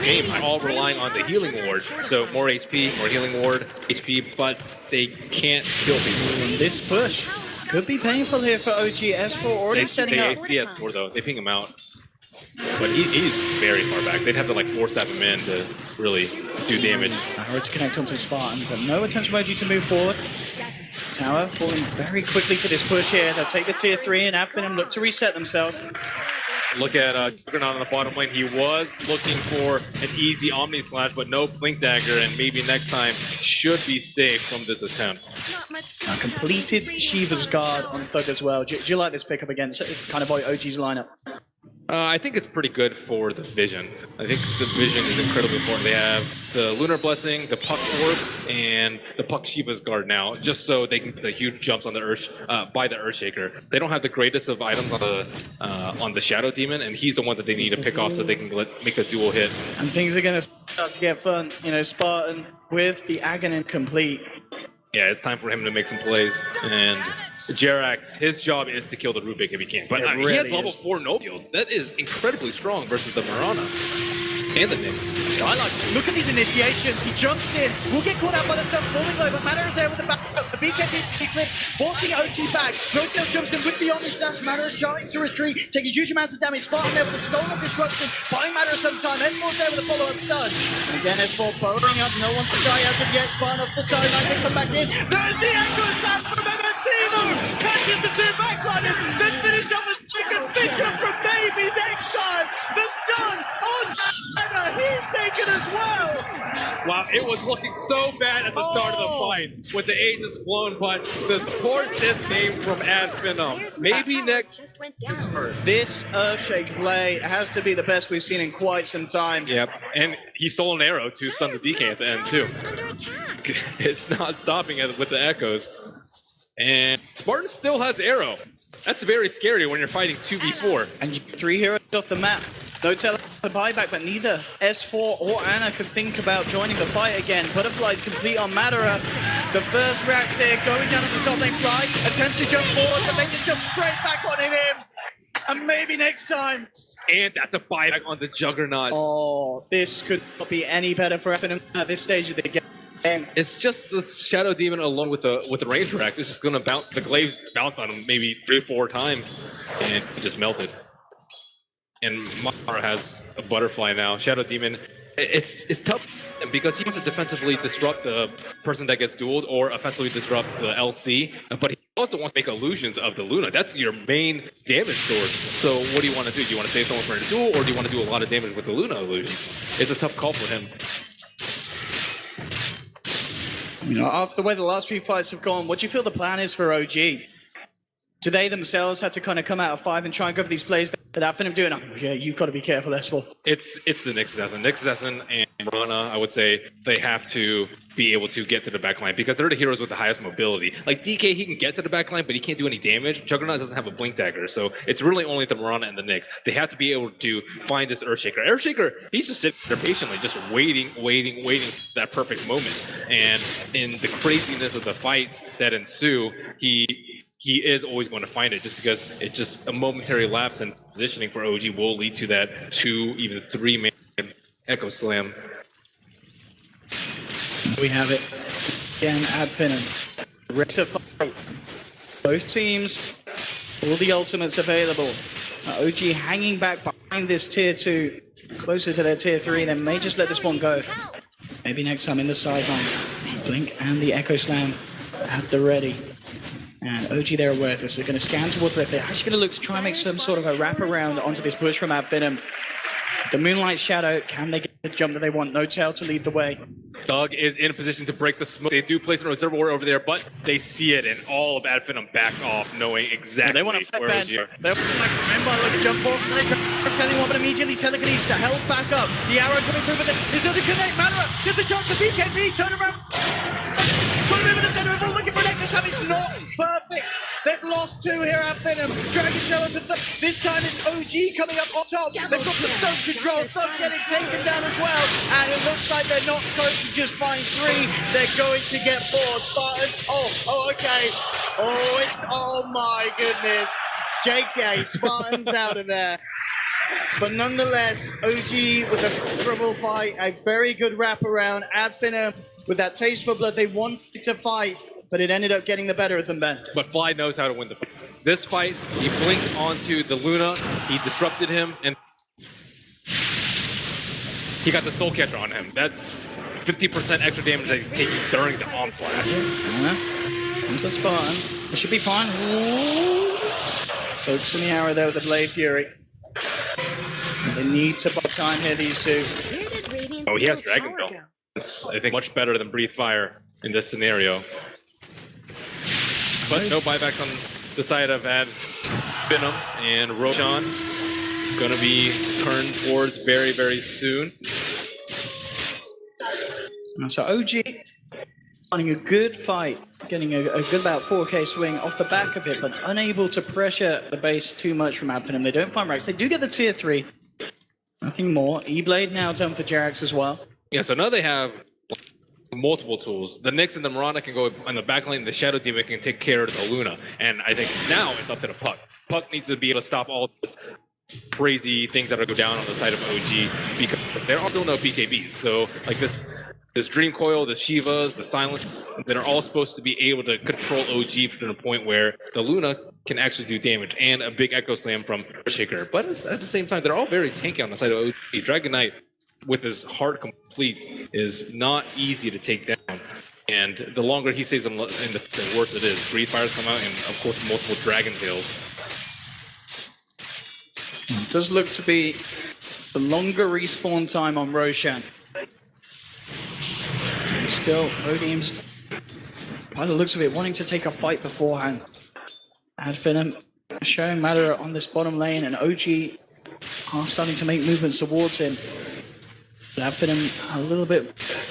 Game, I'm all relying on the healing ward. So more HP, more healing ward, HP, but they can't kill people. And this push could be painful here for OG. S4 already setting up. They see S4 though, they ping him out. But he's very far back. They'd have to like force-tap him in to really do damage. Tower to connect onto Spartan, but no attention by OG to move forward. Tower falling very quickly to this push here. They'll take the tier 3 and AD Finem look to reset themselves. Look at Juggernaut on the bottom lane. He was looking for an easy Omni Slash, but no Blink Dagger, and maybe next time should be safe from this attempt. Completed Shiva's guard on Thug as well. Do you like this pickup against kind of OG's lineup? I think it's pretty good for the vision. I think the vision is incredibly important. They have the Lunar Blessing, the Puck Orb, and the Puck Shiva's Guard now, just so they can get the huge jumps on the by the Earthshaker. They don't have the greatest of items on the Shadow Demon, and he's the one that they need to pick off so they can make the duel hit. And things are going to start to get fun. You know, Spartan with the Aghanim complete. Yeah, it's time for him to make some plays, and Jerax, his job is to kill the Rubik if he can. But he has level 4 no shield. That is incredibly strong versus the Marana and the Nyx. Skylark, look at these initiations. He jumps in. We'll get caught out by the stuff falling low, but Mana is there with the backup. The BKB clips, forcing OG back. Rotel jumps in with the Omni Slash. Mana is trying to retreat, taking huge amounts of damage. Spartan there with the Stolen Disruption, buying Mana some time. S4's there with a follow-up stun. And again, S4 powering up. No one to die as of yet. Spartan off the sideline. They come back in. There's the Echo Slash from MNC though. Catches the 2 backliners. Then finish up with second Fisher from Baby next time. The stun on Mana. He's taken as well. Wow, it was looking so bad at the start of the fight with the Aegis blown, but to force this game from AD Finem. Maybe next is first. This Earthshake play has to be the best we've seen in quite some time. Yep, and he stole an arrow to stun the DK at the end too. It's not stopping it with the echoes. And Spartan still has arrow. That's very scary when you're fighting 2v4. And 3 heroes off the map. No telling the buyback, but neither S4 or Anna could think about joining the fight again. Butterfly's complete on Madara. The first Rax here going down to the top lane. Fly attempts to jump forward, but they just jump straight back on him. And maybe next time. And that's a buyback on the Juggernaut. Oh, this could not be any better for Finem at this stage of the game. It's just the Shadow Demon along with the Ranger Axe. It's just gonna bounce. The glaives bounce on him maybe 3 or 4 times, and he just melted. And Mara has a Butterfly now. Shadow Demon, it's tough because he wants to defensively disrupt the person that gets dueled or offensively disrupt the LC, but he also wants to make illusions of the Luna. That's your main damage source. So what do you want to do? Do you want to save someone for a duel, or do you want to do a lot of damage with the Luna illusion? It's a tough call for him. You know, after the way the last few fights have gone, what do you feel the plan is for OG? Do they themselves have to kind of come out of 5 and try and go for these plays that AD Finem doing? Oh, yeah, you've got to be careful, S4. It's the Nyx Assassin. Nyx Assassin and Marana, I would say, they have to be able to get to the backline because they're the heroes with the highest mobility. Like DK, he can get to the backline, but he can't do any damage. Juggernaut doesn't have a Blink Dagger, so it's really only the Marana and the Nyx. They have to be able to find this Earthshaker. Earthshaker, he's just sitting there patiently, just waiting for that perfect moment. And in the craziness of the fights that ensue, he is always going to find it just because it's just a momentary lapse in positioning for OG will lead to that 2, even 3-man Echo Slam. We have it. Again, AD Finem. Ready to fight. Both teams, all the ultimates available. OG hanging back behind this tier 2, closer to their tier 3, then may just let this one go. Maybe next time in the sidelines. Blink and the Echo Slam at the ready. And OG, they're aware of this. They're going to scan towards left. They're actually going to look to try and make some sort of a wraparound onto this push from AD Finem. The Moonlight Shadow, can they get the jump that they want? No tail to lead the way. Thug is in a position to break the smoke. They do place a reservoir over there, but they see it, and all of AD Finem back off, knowing exactly they want to where OG are. They want to remember, look, jump forward, telling one, but immediately telekinesis, health back up. The arrow coming through, but it's going to connect. Madara gets the chance to BKB, turn around. Put him in the center, looking for an Echo Slam. It's not perfect. They've lost 2 here at Finem. Dragon Shadow to this time it's OG coming up on top. They've got the Stoke control. Thug getting taken down as well. And it looks like they're not going to just find 3. They're going to get 4. Spartans. Oh, okay. Oh my goodness. JK, Spartans out of there. But nonetheless, OG with a favorable fight, a very good wraparound. Ad Finem with that taste for blood. They wanted to fight, but it ended up getting the better of them, Ben. But Fly knows how to win the fight. This fight, he blinked onto the Luna, he disrupted him, and he got the Soul Catcher on him. That's 50% extra damage that he's taking during the onslaught. Comes a Spartan. It should be fine. Ooh. Soaks in the arrow there with the Blade Fury. They need to buy time here, these two. Oh, he has Dragon Bell. That's, I think, much better than Breathe Fire in this scenario. But no buyback on the side of Ad Finem, and Roshan gonna be turned towards very, very soon. So OG running a good fight, getting a good about 4K swing off the back of it, but unable to pressure the base too much from Ad Finem. They don't find racks. They do get the tier 3. Nothing more. E-Blade now done for Jerax as well. Yeah, so now they have multiple tools. The Nyx and the Mirana can go on the back lane, the Shadow Demon can take care of the Luna. And I think now it's up to the Puck. Puck needs to be able to stop all this crazy things that are go down on the side of OG, because there are still no BKBs. So like this Dream Coil, the Shivas, the Silence, that are all supposed to be able to control OG to the point where the Luna can actually do damage, and a big Echo Slam from Shaker. But at the same time, they're all very tanky on the side of OG. Dragon Knight, with his heart complete, is not easy to take down. And the longer he stays in the worse it is. Breathe Fires come out, and of course multiple Dragon Tails. It does look to be the longer respawn time on Roshan. Still, Odium's, by the looks of it, wanting to take a fight beforehand. Ad Finem showing matter on this bottom lane, and OG are starting to make movements towards him. Ad Finem a little bit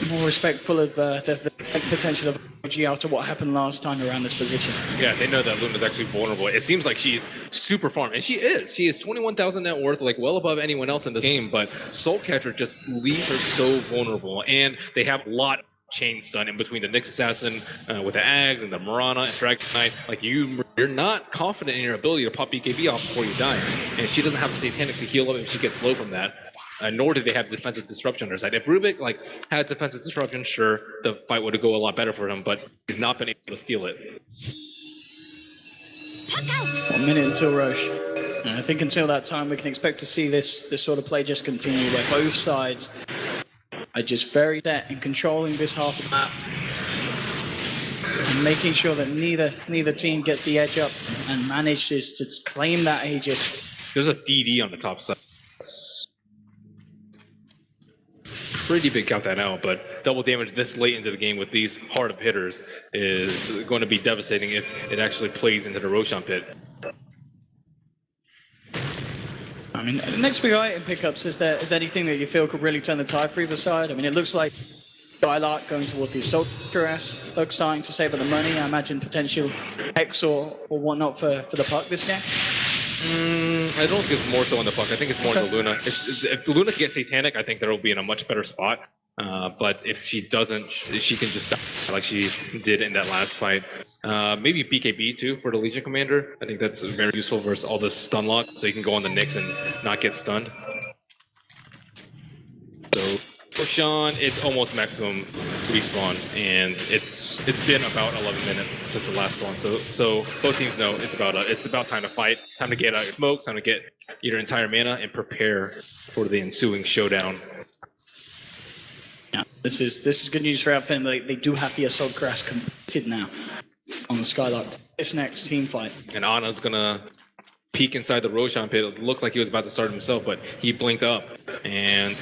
more respectful of the potential of OG after what happened last time around this position. Yeah, they know that Luna's actually vulnerable. It seems like she's super farm, and she is. She is 21,000 net worth, like well above anyone else in the game, but Soul Catcher just leaves her so vulnerable, and they have a lot of chain stun in between the Nyx Assassin with the Ags and the Mirana and Dragon Knight. Like you're not confident in your ability to pop BKB off before you die, and she doesn't have a Satanic to heal up if she gets low from that. Nor do they have defensive disruption on their side. If Rubik had defensive disruption, sure, the fight would go a lot better for him, but he's not been able to steal it. 1 minute until Roche. And I think until that time we can expect to see this sort of play just continue, where both sides are just very set in controlling this half of the map and making sure that neither team gets the edge up and manages to claim that Aegis. There's a DD on the top side. Pretty big count that out, but double damage this late into the game with these hard hitters is going to be devastating if it actually plays into the Roshan pit. I mean, the next big item pickups, is there anything that you feel could really turn the tide for either side? I mean, it looks like Skylark going towards the Assault Caress, Thug starting to save up the money. I imagine potential X or whatnot for the Puck this game. I don't think it's more so on the Puck. I think it's more on the Luna. If the Luna gets Satanic, I think that will be in a much better spot. But if she doesn't, she can just die like she did in that last fight. Maybe BKB too for the Legion Commander. I think that's very useful versus all this stun lock, so you can go on the Nyx and not get stunned. So Roshan, it's almost maximum respawn, and it's been about 11 minutes since the last spawn. So both teams know it's about time to fight. It's time to get out your smokes, time to get your entire mana and prepare for the ensuing showdown. Yeah, this is good news for Finem. They do have the Assault Grass completed now on the Skylark. This next team fight. And Ana's gonna peek inside the Roshan pit. It looked like he was about to start himself, but he blinked up. And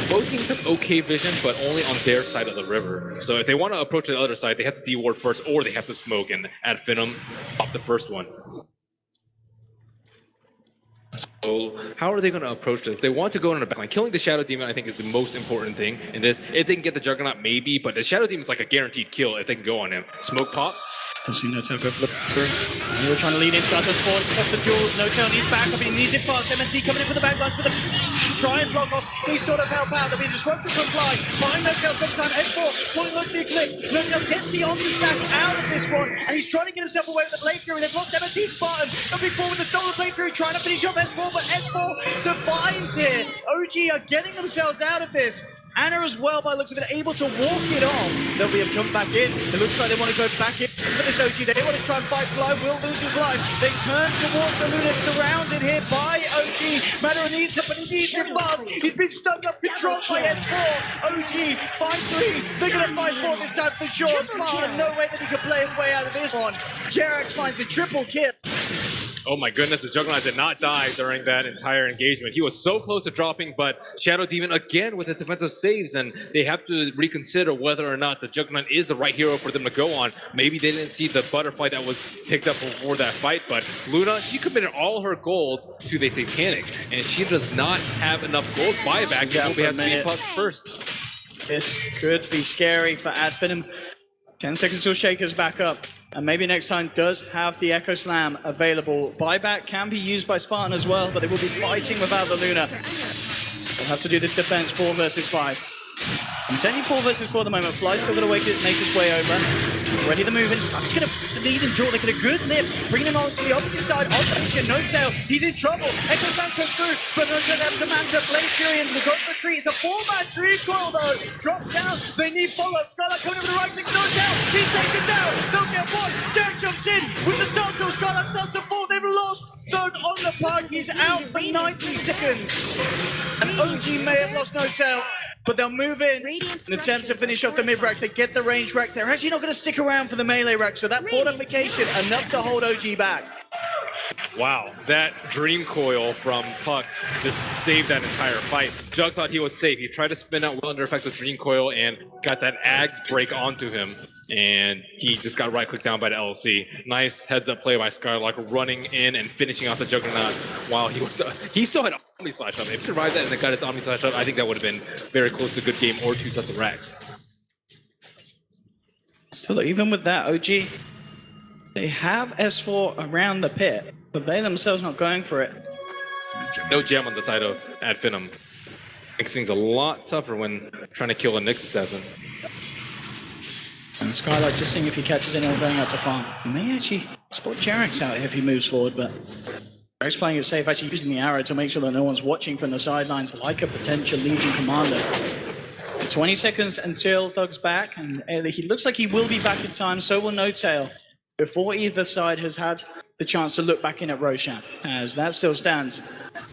both teams have okay vision, but only on their side of the river. So if they want to approach the other side, they have to de-ward first, or they have to smoke and Ad Finem pop the first one. So how are they going to approach this? They want to go in the backline. Killing the Shadow Demon, I think, is the most important thing in this. If they can get the Juggernaut, maybe, but the Shadow Demon is like a guaranteed kill if they can go on him. Smoke pops. Does he no-tail go for the through? They were trying to lead in, Scartos forward, off the duels, no-tail needs back up, he needs it fast, MNT coming in for the backlash with a try and block off, he sort of help out, there'll be a disruptor to apply, behind no-tail sometime, X4, pulling look the eclipse, no-tail gets the Omni Slash out of this one, and he's trying to get himself away with the Blade Fury, they've lost MNT Spartan, looking forward with the stolen Blade Fury, trying to finish off S4, but S4 survives here, OG are getting themselves out of this. Anna as well, by the looks of it, able to walk it on. They'll be able to come back in. It looks like they want to go back in for this OG. They want to try and fight Fly, will lose his life. They turn towards the Luna, surrounded here by OG. Madara needs it, but he needs it fast. He's been stuck up, controlled by S4. OG, 5-3. They're going to fight for this time for sure. Spartan, no way that he can play his way out of this one. Jerax finds a triple kill. Oh my goodness, the Juggernaut did not die during that entire engagement. He was so close to dropping, but Shadow Demon again with his defensive saves, and they have to reconsider whether or not the Juggernaut is the right hero for them to go on. Maybe they didn't see the butterfly that was picked up before that fight, but Luna, she committed all her gold to the Satanic, and she does not have enough gold buyback. She will have to be pucked first. This could be scary for AD Finem. 10 seconds till Shaker's back up. And maybe next time does have the Echo Slam available. Buyback can be used by Spartan as well, but they will be fighting without the Luna. They'll have to do this defense 4 versus 5. It's only 4 versus 4 at the moment. Fly's still going to make his way over. Ready the move in. Scott's going to lead and draw. They get a good lift. Bringing him on to the opposite side. Operation, no-tail. He's in trouble. Echo Slam comes through, but they're going to have command to Blade Fury and go for the tree. It's a 4-match recoil though. Drop down. They need follow. Scarlet coming over the right. No-tail. He's taken down. No-tail one. Derek jumps in with the start kill. Scarlet starts to fall. They've lost third on the puck. He's out for 90 seconds. And OG may have lost no-tail, but they'll move in and attempt to finish off the mid-rack. They get the range rack. They're actually not going to stick around for the melee rack, so that fortification enough to hold OG back. Wow, that dream coil from Puck just saved that entire fight. Jug thought he was safe. He tried to spin out well under effect with dream coil and got that Ags break onto him. And he just got right-clicked down by the LC. Nice heads-up play by Skylark, running in and finishing off the Juggernaut while he still had Omni Slash up. If he survived that and then got his Omni Slash up, I think that would have been very close to a good game or 2 sets of racks. Still, even with that, OG, they have S4 around the pit, but they themselves not going for it. No gem on the side of AD Finem. Makes things a lot tougher when trying to kill a Nyx assassin. And Skylark just seeing if he catches anyone going out to farm. He may actually spot Jerax out if he moves forward, but Jerax playing it safe, actually using the arrow to make sure that no one's watching from the sidelines like a potential Legion commander. 20 seconds until Thug's back, and he looks like he will be back in time, so will no-tail, before either side has had the chance to look back in at Roshan, as that still stands.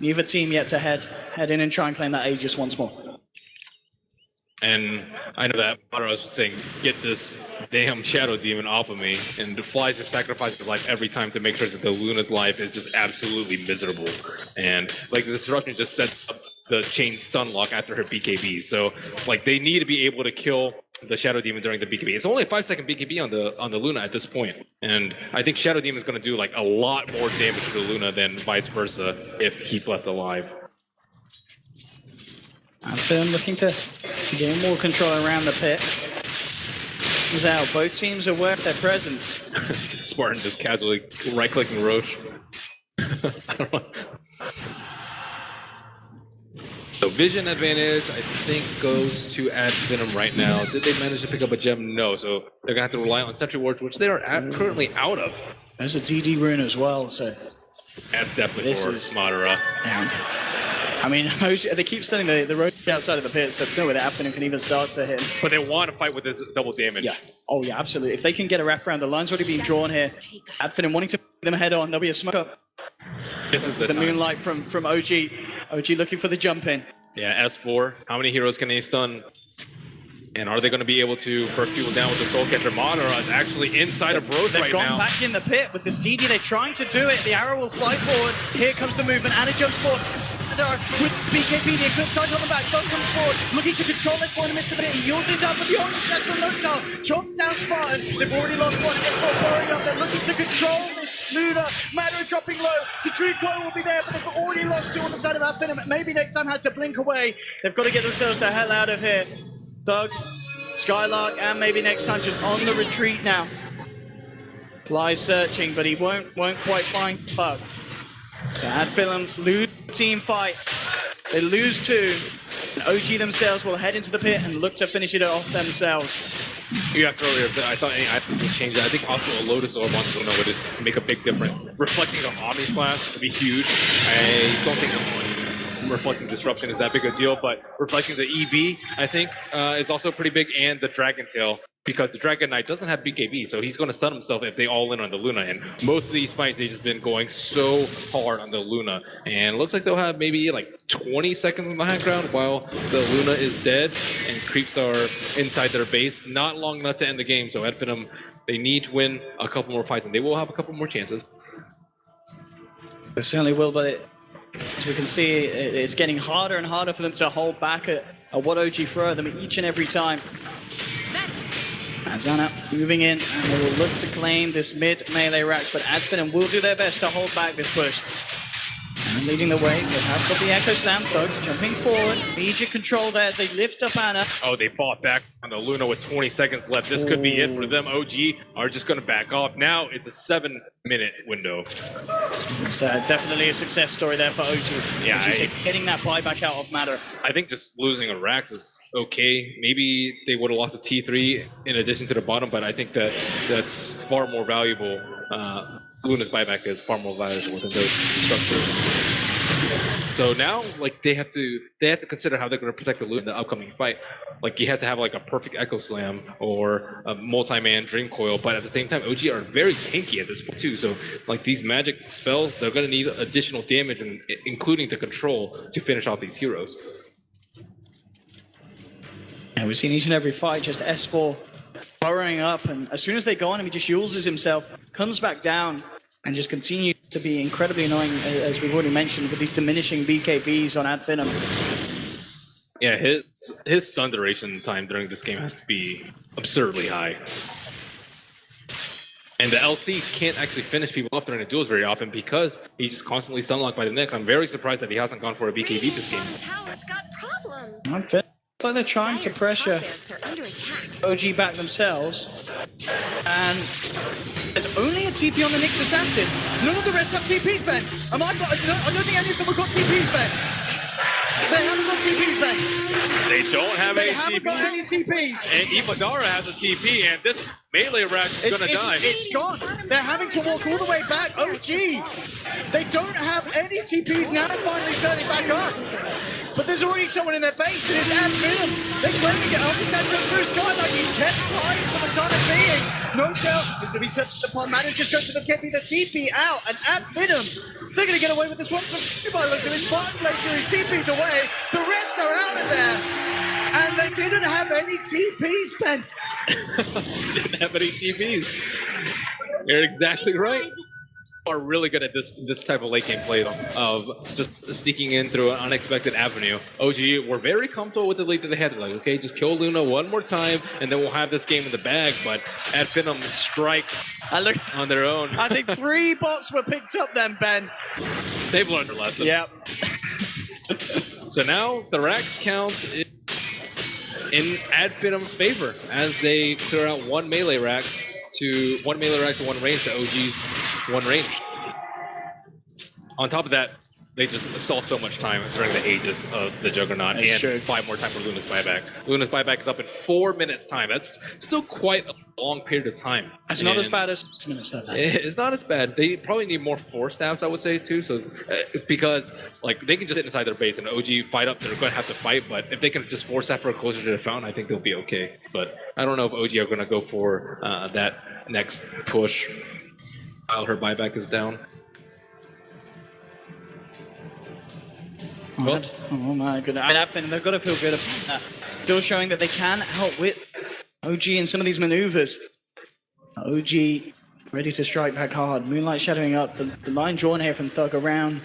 Neither team yet to head in and try and claim that Aegis once more. And I know that Madara was saying, get this damn Shadow Demon off of me. And the Flies just sacrifice his life every time to make sure that the Luna's life is just absolutely miserable. And like the Disruption just set up the chain stun lock after her BKB. So like they need to be able to kill the Shadow Demon during the BKB. It's only a 5-second BKB on the Luna at this point. And I think Shadow Demon is going to do like a lot more damage to the Luna than vice versa if he's left alive. And Finn looking to gain more control around the pit. He's out. Both teams are worth their presence. Spartan just casually right-clicking Roche. I don't know. So vision advantage, I think, goes to AD Finem right now. Did they manage to pick up a gem? No. So they're going to have to rely on Sentry Wards, which they are currently out of. There's a DD rune as well, so... That's definitely for Madara. Down. I mean, they keep stunning the road outside of the pit, so it's no way that AD Finem can even start to hit him. But they want to fight with this double damage. Yeah. Oh, yeah, absolutely. If they can get a wrap around, the line's already been drawn here. AD Finem wanting to put them head on. There'll be a smoke up. This is the moonlight from OG. OG looking for the jump in. Yeah, S4. How many heroes can they stun? And are they going to be able to burst people down with the Soul Catcher? Madara is actually inside of Rose right now. They've gone back in the pit with this DD. They're trying to do it. The arrow will fly forward. Here comes the movement. Anna jumps forward. Madar with BKB, the Eclipse Charge on the back, Thug comes forward, looking to control this point in the midst of it. He yields his out for the orange, that's from Notar, chomps down Spartan, they've already lost one, S4 blowing up, they're looking to control this Luda, Madar dropping low, the Tree Coil will be there, but they've already lost two on the side of AD Finem. Maybe next time has to blink away, they've got to get themselves the hell out of here. Thug, Skylark, and maybe next time just on the retreat now. Fly's searching, but he won't quite find Thug. So AD Finem lose team fight. They lose two. And OG themselves will head into the pit and look to finish it off themselves. You asked earlier if I thought any items would change that. I think also a Lotus Orb on Luna would make a big difference. Reflecting the Omni Slash would be huge. I don't think Reflecting Disruption is that big a deal, but reflecting the EB, I think, is also pretty big, and the Dragon Tail, because the Dragon Knight doesn't have BKB, so he's going to stun himself if they all in on the Luna, and most of these fights, they've just been going so hard on the Luna, and it looks like they'll have maybe like 20 seconds on the high ground while the Luna is dead, and creeps are inside their base. Not long enough to end the game, so AD Finem, they need to win a couple more fights, and they will have a couple more chances. They certainly will, but as we can see, it's getting harder and harder for them to hold back at what OG throw them each and every time. And Zana moving in, and they will look to claim this mid melee racks, but AD Finem will do their best to hold back this push. And leading the way, they have got the Echo Slam, Thug jumping forward, immediate control there as they lift up Ana. Oh, they fought back on the Luna with 20 seconds left. This could be it for them. OG are just going to back off. Now it's a 7-minute window. It's definitely a success story there for OG. Yeah, getting that buyback out of Matter. I think just losing a Rax is okay. Maybe they would have lost a T3 in addition to the bottom, but I think that's far more valuable. Luna's buyback is far more valuable than those structures. So now, like, they have to consider how they're going to protect the Luna in the upcoming fight. Like, you have to have like a perfect Echo Slam or a multi-man Dream Coil, but at the same time, OG are very tanky at this point too. So like these magic spells, they're going to need additional damage, including the control, to finish off these heroes. And we've seen each and every fight just S4 burrowing up, and as soon as they go on him, he just uses himself, comes back down, and just continues to be incredibly annoying, as we've already mentioned, with these diminishing BKBs on AD Finem. Yeah, his stun duration time during this game has to be absurdly high. And the LC can't actually finish people off during the duels very often because he's just constantly stunlocked by the neck. I'm very surprised that he hasn't gone for a BKB this game. Tower's got problems. It's like they're trying to pressure OG back themselves, and there's only a TP on the Nyx Assassin. None of the rest have TPs, Ben. I don't think any of them have got TPs, Ben. They haven't got TPs, Ben. They don't have They any haven't TPs. got any TPs. And Imadara has a TP, and this melee rack is gonna die. It's gone. They're having to walk all the way back. OG. They don't have any TPs now. Finally turning back up. But there's already someone in their base, and it's AD Finem. They claim to get up, he's had to go through Skylark. He kept flying for the time being. No doubt is going to be touched upon. Matters just goes to the Kepi, the TP out, and AD Finem, they're going to get away with this one. By the looks of his Spartan Blade through his TPs away. The rest are out of there. And they didn't have any TPs, Ben. Didn't have any TPs. You're exactly right. Are really good at this type of late game play of just sneaking in through an unexpected avenue. OG were very comfortable with the lead that they had. Like, okay, just kill Luna one more time, and then we'll have this game in the bag. But AD Finem strike on their own. I think 3 bots were picked up then, Ben. They've learned a lesson. Yep. So now the Rax count is in AD Finem's favor as they clear out one melee rack to one range to OG's 1 range. On top of that, they just saw so much time during the ages of the Juggernaut. That's and true. 5 more time for Luna's buyback. Luna's buyback is up in 4 minutes time. That's still quite a long period of time. It's not as bad as 6 minutes though. It's not as bad. They probably need more force staffs, I would say, too. So because like they can just sit inside their base and OG fight up, they're going to have to fight. But if they can just force staff for closer to the fountain, I think they'll be okay. But I don't know if OG are going to go for that next push while her buyback is down. Oh my goodness. I mean, AD Finem, they've got to feel good about that. Still showing that they can outwit OG in some of these maneuvers. OG ready to strike back hard. Moonlight shadowing up. The line drawn here from Thug around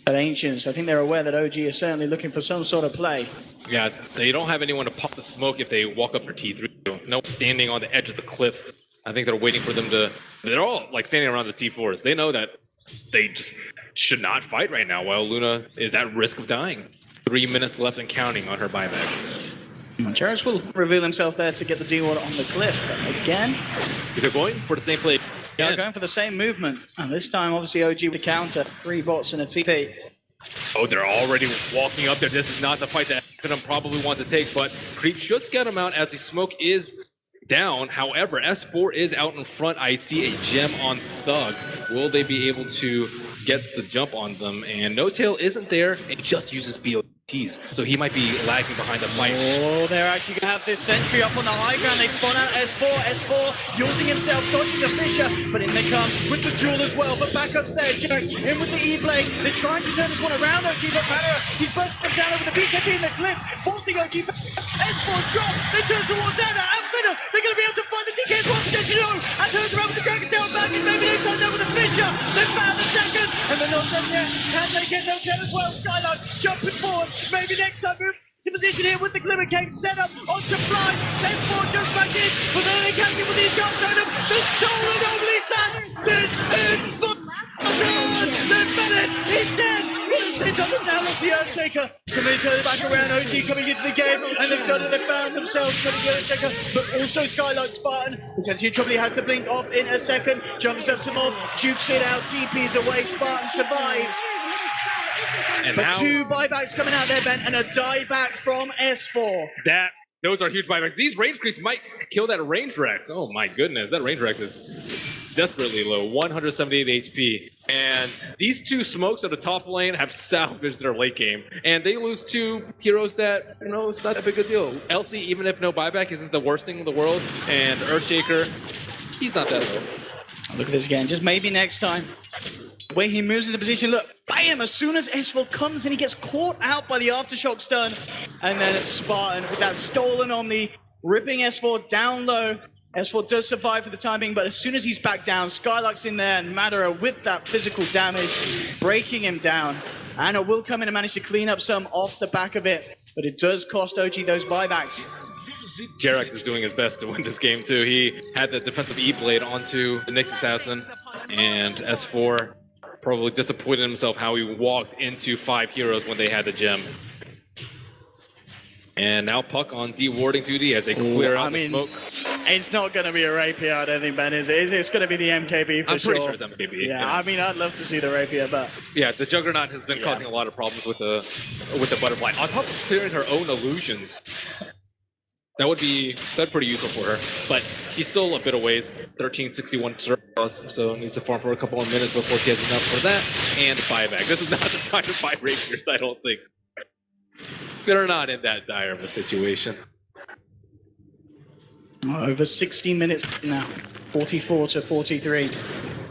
But Ancients, I think they're aware that OG is certainly looking for some sort of play. Yeah, they don't have anyone to pop the smoke if they walk up their T3. No standing on the edge of the cliff. I think they're waiting for them to... They're all like standing around the T4s. They know that they just should not fight right now while Luna is at risk of dying. 3 minutes left and counting on her buyback. Jarrett will reveal himself there to get the D-ward on the cliff. But again, They're going for the same play. they're going for the same movement. And this time, obviously, OG with the counter. 3 bots and a TP. Oh, they're already walking up there. This is not the fight that Finem probably wants to take, but Creep should scout him out as the smoke is down. However, S4 is out in front. I see a gem on Thug. Will they be able to get the jump on them? And No Tail isn't there and just uses BOTs, so he might be lagging behind the fight. Oh, they're actually going to have this sentry up on the high ground. They spawn out S4. S4 using himself, dodging the Fisher, but in they come with the duel as well. But backups there, Jarrett in with the E-Blade. They're trying to turn this one around, OG, but Banner, he's bursting them down over the BKB in the cliff, forcing OG. S4's drop. They turn towards Anna and Finem. They're going to be able to find the DK as well, potentially. And turns around with the Dragon Tail back, and maybe next time there with the Fisher. They found the second, and they're not done yet. Can they get No Tail as well? Skyline jumping forward. Maybe next time move to position here with the Glimmer King set up onto Fly. S4 jumps back in, but then they catch him with these shots on him. The stolen only stand. This is for good. The Bennett is dead. They've done it now with the Earthshaker. Coming to turn it back around, OG coming into the game, and they've done it, they found themselves coming to the Earthshaker, but also Skylight Spartan. Potentially probably has the blink off in a second, jumps up to Mob, jukes it out, TP's away, Spartan survives. And But now, 2 buybacks coming out there, Ben, and a dieback from S4. those are huge buybacks. These range creeps might kill that range Rex. Oh my goodness, that range Rex is desperately low, 178 HP. And these 2 smokes at the top lane have salvaged their late game. And they lose 2 heroes that, you know, it's not a big a deal. LC, even if no buyback, isn't the worst thing in the world. And Earthshaker, he's not that low. Look at this again, just maybe next time. Where he moves into position, look, bam, as soon as S4 comes in, he gets caught out by the Aftershock stun. And then it's Spartan with that stolen Omni, ripping S4 down low. S4 does survive for the time being, but as soon as he's back down, Skylark's in there, and Madara with that physical damage, breaking him down. Anna will come in and manage to clean up some off the back of it, but it does cost OG those buybacks. Jarex is doing his best to win this game too. He had the defensive E-Blade onto the Nyx Assassin, and S4 probably disappointed himself how he walked into 5 heroes when they had the gem. And now Puck on dewarding duty as they clear out the smoke. It's not going to be a Rapier, I don't think, Ben, is it? It's going to be the MKB for sure. I'm pretty sure it's MKB. Yeah, I mean, I'd love to see the Rapier, but... Yeah, the Juggernaut has been causing a lot of problems with the Butterfly. On top of clearing her own illusions. That'd be pretty useful for her. But she's still a bit of ways. 1361 surplus, so needs to farm for a couple more minutes before she has enough for that. And buyback. This is not the time to buy Rapiers, I don't think. They're not in that dire of a situation. Over 60 minutes now. 44 to 43.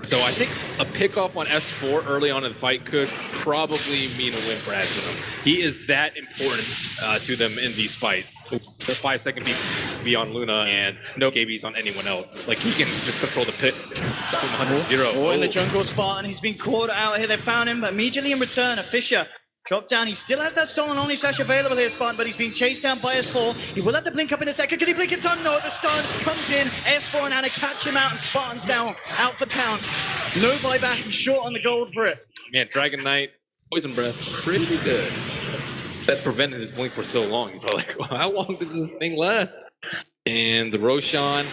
So I think a pickoff on S4 early on in the fight could probably mean a win for AD Finem. He is that important to them in these fights. The 5-second B on Luna and no KBs on anyone else. Like, he can just control the pit from 100-0. Oh, in the jungle Spartan, he's been caught out here. They found him, but immediately in return, a Fisher dropped down. He still has that stolen only slash available here, Spartan, but he's being chased down by S4. He will have to blink up in a second. Can he blink in time? No, the stun comes in. S4 and Anna catch him out, and Spartan's down, out for count. No buyback, he's short on the gold for it. Man, Dragon Knight, Poison Breath, pretty good. That prevented his blink for so long. You're like, well, how long does this thing last? And the Roshan,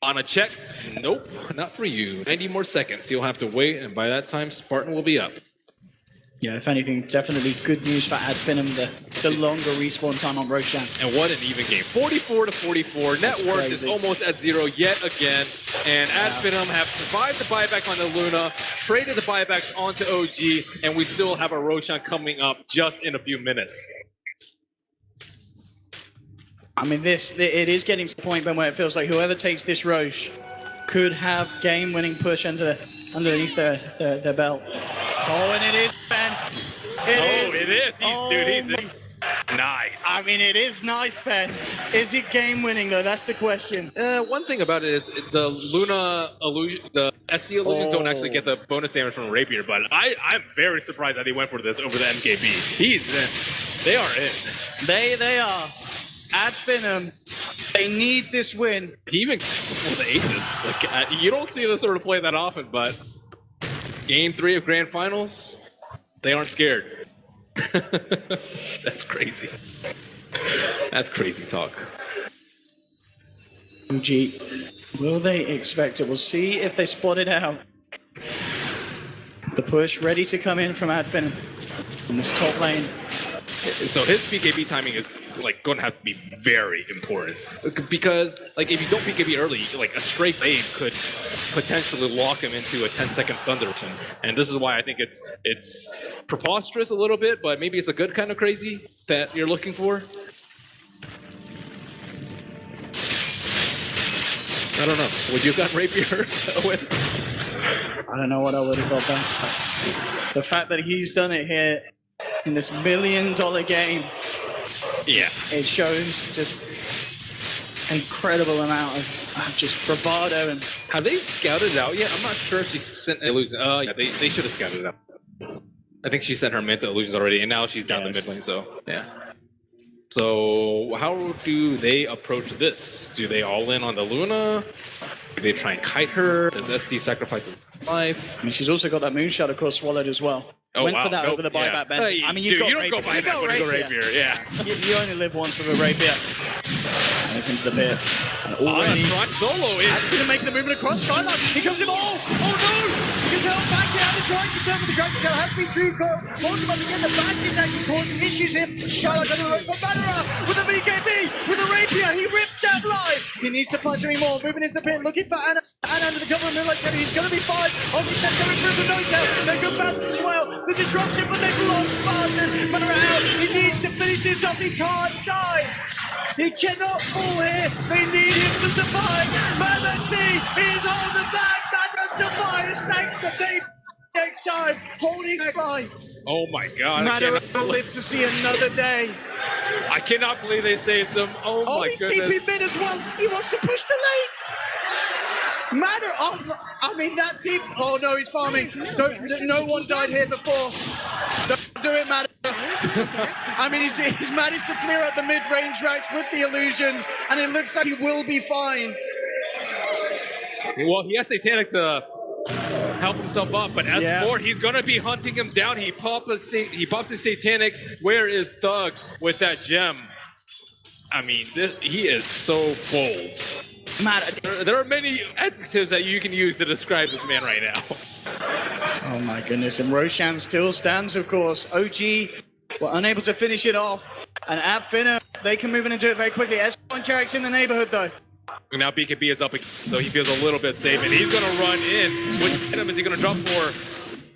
Anna checks. Nope, not for you. 90 more seconds. You'll have to wait, and by that time, Spartan will be up. Yeah, if anything, definitely good news for AD Finem, the longer respawn time on Roshan. And what an even game. 44 to 44. Net worth is almost at 0 yet again. And AD Finem have survived the buyback on the Luna, traded the buybacks onto OG, and we still have a Roshan coming up just in a few minutes. I mean, it is getting to the point where it feels like whoever takes this Roche could have game-winning push underneath their belt. Oh, and it is, Ben. It is. Dude, he's nice. I mean, it is nice, Ben. Is it game-winning, though? That's the question. One thing about it is the Luna illusion, the SD Illusions don't actually get the bonus damage from Rapier, but I'm very surprised that they went for this over the MKB. He's in. They are in. They are. AD Finem, they need this win. He even for the Aegis. Like, you don't see this sort of play that often, but Game 3 of Grand Finals, they aren't scared. That's crazy. That's crazy talk. OG, will they expect it? We'll see if they spot it out. The push ready to come in from AD Finem in this top lane. So his BKB timing is like going to have to be very important, because like if you don't BKB early, like a straight lane could potentially lock him into a 10-second thunder. And this is why I think it's preposterous a little bit, but maybe it's a good kind of crazy that you're looking for. I don't know. Would you have gotten Rapier with? I don't know what I would have got back. The fact that he's done it here in this $1 million game, yeah, it shows just incredible amount of just bravado. And have they scouted it out yet? I'm not sure if she sent Illusions. Yeah, they should have scouted it out. I think she sent her mid to Illusions already, and now she's down the mid lane. So yeah. So how do they approach this? Do they all in on the Luna? Do they try and kite her? Does SD sacrifice his life? I mean, she's also got that moonshot, of course, swallowed as well. Oh, Went wow. for that over the buyback, Ben. I mean, you don't go by that with a Rapier. Yeah. You only live once with a Rapier. And it's into the pit. And already solo in. Going to make the movement across Skyline. He comes in all. Oh no! He's held back down. The Dragon Tail with the Dragon Tail has been true. Force him up again. The back is actually causing issues here. Skyline under the rope for Madara with a BKB, with a Rapier. He rips down live. He needs to find something more. Moving into the pit, looking for Anna. Anna under the cover of Moonlight Jenny. He's going to be fine. Obviously, coming through the no-tail. They go bounce as well. The disruption, but they've lost Spartan. Madara out. He needs to finish this up. He can't die. He cannot fall here. They need him to survive. Manatee is on the back. Madara survives thanks to Dave next time. Holding fly. Oh my god. Madara will live to see another day. I cannot believe they saved him. Oh my he's goodness. TP mid as well. He wants to push the lane. Madara, I mean that team. Oh no, he's farming. No one died here before. Don't do it, Madara. I mean, he's managed to clear out the mid-range racks with the illusions, and it looks like he will be fine. Well, he has Satanic to help himself up, but as for he's gonna be hunting him down. He pops his Satanic. Where is Thug with that gem? I mean, he is so bold. There are many adjectives that you can use to describe this man right now. Oh my goodness, and Roshan still stands, of course. OG were unable to finish it off, and AD Finem, they can move in and do it very quickly. S1 Jarek's in the neighborhood though. Now BKB is up again, so he feels a little bit safe, and he's gonna run in. Which item is he gonna drop for?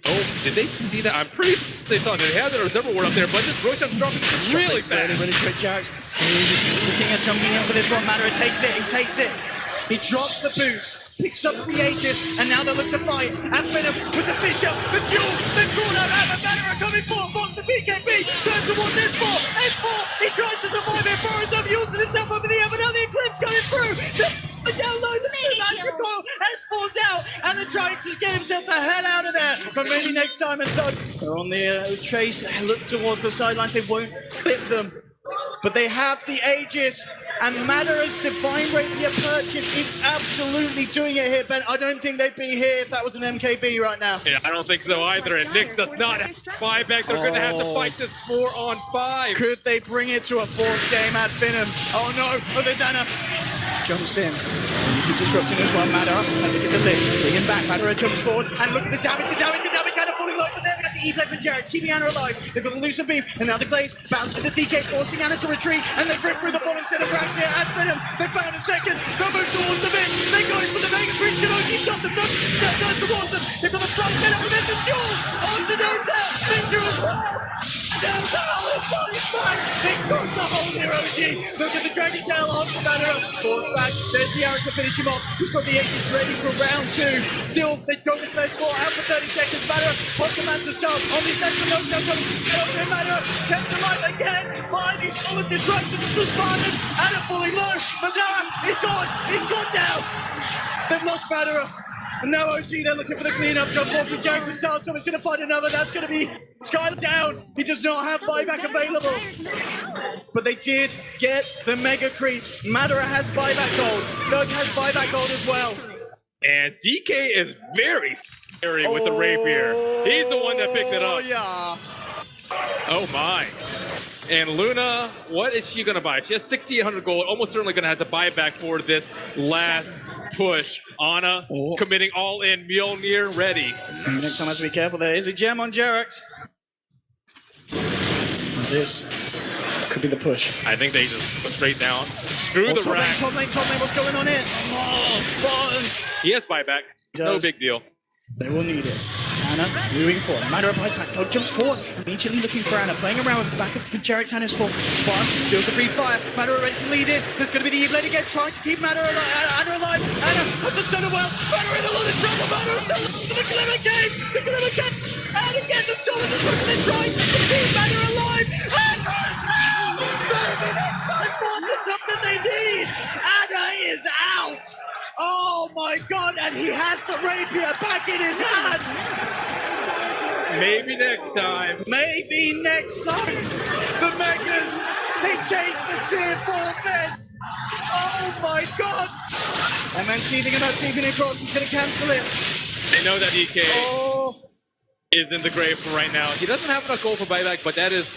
Oh, did they see that? I'm pretty sure they saw it. They had their observer ward up there, but this Roshan's dropping really fast. Really quick, Jarek's looking at jumping in for this one. Madara takes it, he takes it. He drops the boost, picks up the Aegis, and now they look to fight. AD Finem with the Fisher, the duel, the corner, and Madara coming forward, blocks the BKB, turns towards S4, he tries to survive it, Boris up, uses himself over the air, but now the Eclipse going through, down low, the recoil, S4's out, and the Dragon just get himself the hell out of there, but maybe next time, and Thug, they're on the chase, they look towards the sidelines, they won't clip them, but they have the Aegis. And Madara's Divine Rapier purchase is absolutely doing it here, Ben. I don't think they'd be here if that was an MKB right now. Yeah, I don't think so either. And Nick does not have 5 back. They're going to have to fight this 4-on-5. Could they bring it to a 4th game at Finem? Oh no, oh there's Anna. Jumps in. YouTube disrupting as well, Madara. And look at the lift. Bring him back. Madara jumps forward. And look at the damage. Anna falling low, but then we got the E-play for Jarek's keeping Anna alive. They've got the Lucid Beam. And now the Glaze bounce to the DK, forcing Anna to retreat. And they rip through the bottom set of racks here at Finem. They found a second. They move towards the mid. They go for the Vegas Bridge. Can only shot them. No, turn towards them. They've got the front set up, and then the duel. On to Dota. Victor as well. Dota, oh, it's back. They've got to hold here, OG. Look at the Dragon Tail on for Madara. Force back. There's the arrow to finish him off. He's got the Aegis ready for round 2. Still, they don't the first 4 out for 30 seconds. Madara wants the man to stop. On the second no coming. Madara kept alive again by these solid disruptions to Spartan. Anna falling low. Madara is gone. He's gone down. They've lost Madara. No OG, they're looking for the cleanup. Jump off with Jack the Star, someone's going to find another. That's going to be Skylar down. He does not have buyback available. But they did get the mega creeps. Madara has buyback gold. Doug has buyback gold as well. And DK is very scary with the rapier. He's the one that picked it up. Yeah. Oh my. And Luna, what is she gonna buy? She has 6,800 gold, almost certainly gonna have to buy back for this last push. Ana committing all in, Mjolnir ready. Next time has to be careful. There is a gem on Jerax. This could be the push. I think they just go straight down. Screw the rack. Top lane, what's going on here? Oh, Spartan. He has buyback. No big deal. They will need it. Ana moving forward. Madara buyback. They'll jump forward. Immediately looking for Ana. Playing around with the back of the Jerax and his full. Spartan still to free fire. Madara ready to lead in. There's going to be the E-Blade again, trying to keep Madara alive. Ana alive. Ana with the Stone of Well. Madara in a lot of trouble. Madara still for the Glimmer Game. The Glimmer Game. And again, the Stone of the Truck. They're trying to keep Madara alive. And next time for the top that they need. Ana is out. Oh my god, and he has the rapier back in his hand! Maybe next time. Maybe next time! The Megas, they take the tier 4 bed! Oh my god! MNC thinking about taking it across, he's gonna cancel it! They know that EK is in the grave for right now. He doesn't have enough gold for buyback, but that is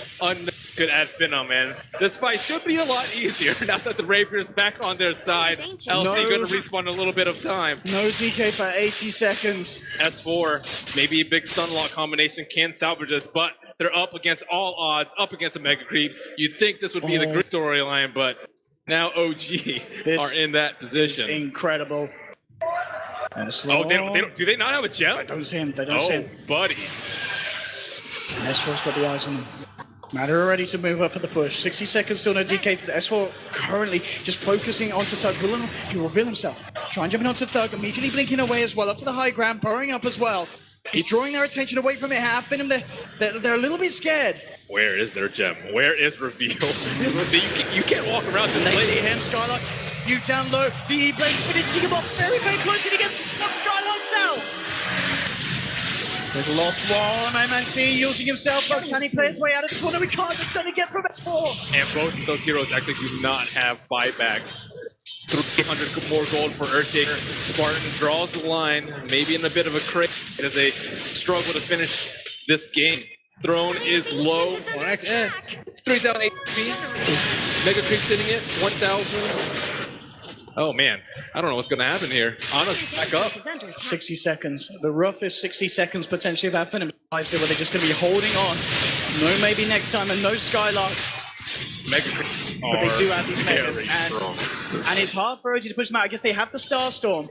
good at Finem, man. This fight should be a lot easier now that the Rapier is back on their side. LC gonna respawn in a little bit of time. No DK for 80 seconds. S4, maybe a big stun lock combination can salvage this, but they're up against all odds, up against the Mega Creeps. You'd think this would be the great storyline, but now OG are in that position. Incredible. Oh, do they not have a gem? They don't see him, they don't see him. Buddy. S4's got the eyes on him. Madara ready to move up for the push. 60 seconds, still no DK. S4 currently just focusing onto Thug. He'll reveal himself. Try and jump in onto Thug, immediately blinking away as well, up to the high ground, burrowing up as well. He's drawing their attention away from it. Half Finem, they're a little bit scared. Where is their gem? Where is reveal? you can't walk around this They lane. see him, Skylark. You down low. The E-Blade finishing him off very, very close. And he gets some Skylarks out. There's a lost one. MNC using himself, but can he play his way out of this one? No, we can't. It's going to get from S4. And both of those heroes actually do not have buybacks. 300 more gold for Earthshaker. Spartan draws the line, maybe in a bit of a crate as they struggle to finish this game. Throne is low. 3,000 HP. Mega Creep sitting at 1,000. Oh man, I don't know what's gonna happen here. Ana's back up. 60 seconds. The roughest 60 seconds potentially of Finem lives here, where they're just going to be holding on. No maybe next time, and no Skylark. Mega Creep. But they do have these megas, and it's hard for OG to push them out. I guess they have the Starstorm.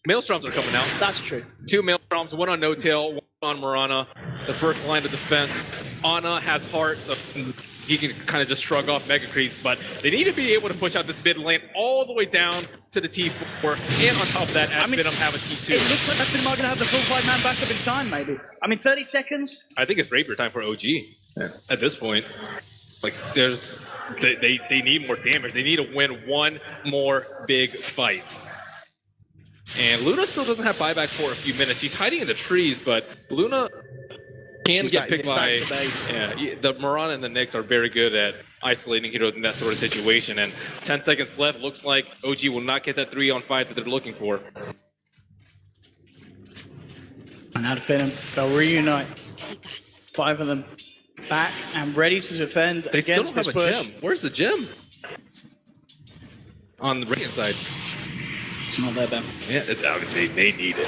Maelstroms are coming out. That's true. 2 Maelstroms, 1 on No-Tail, 1 on Marana. The first line of defense. Ana has heart, so he can kind of just shrug off Mega Creeps, but they need to be able to push out this mid lane all the way down to the T4, and on top of that, Finem have a T2. It looks like Finem are going to have the full 5-man backup in time, maybe. I mean, 30 seconds? I think it's Rapier time for OG at this point. Like, they need more damage. They need to win one more big fight. And Luna still doesn't have buyback for a few minutes. She's hiding in the trees, but Luna can get picked by... Yeah, the Marana and the Nyx are very good at isolating heroes in that sort of situation. And 10 seconds left. Looks like OG will not get that 3-on-5 that they're looking for. And out of Finem, they'll reunite. 5 of them back and ready to defend They still don't have a push. gem. Where's the gem? On the right side. It's not there, Ben. Yeah, they need it.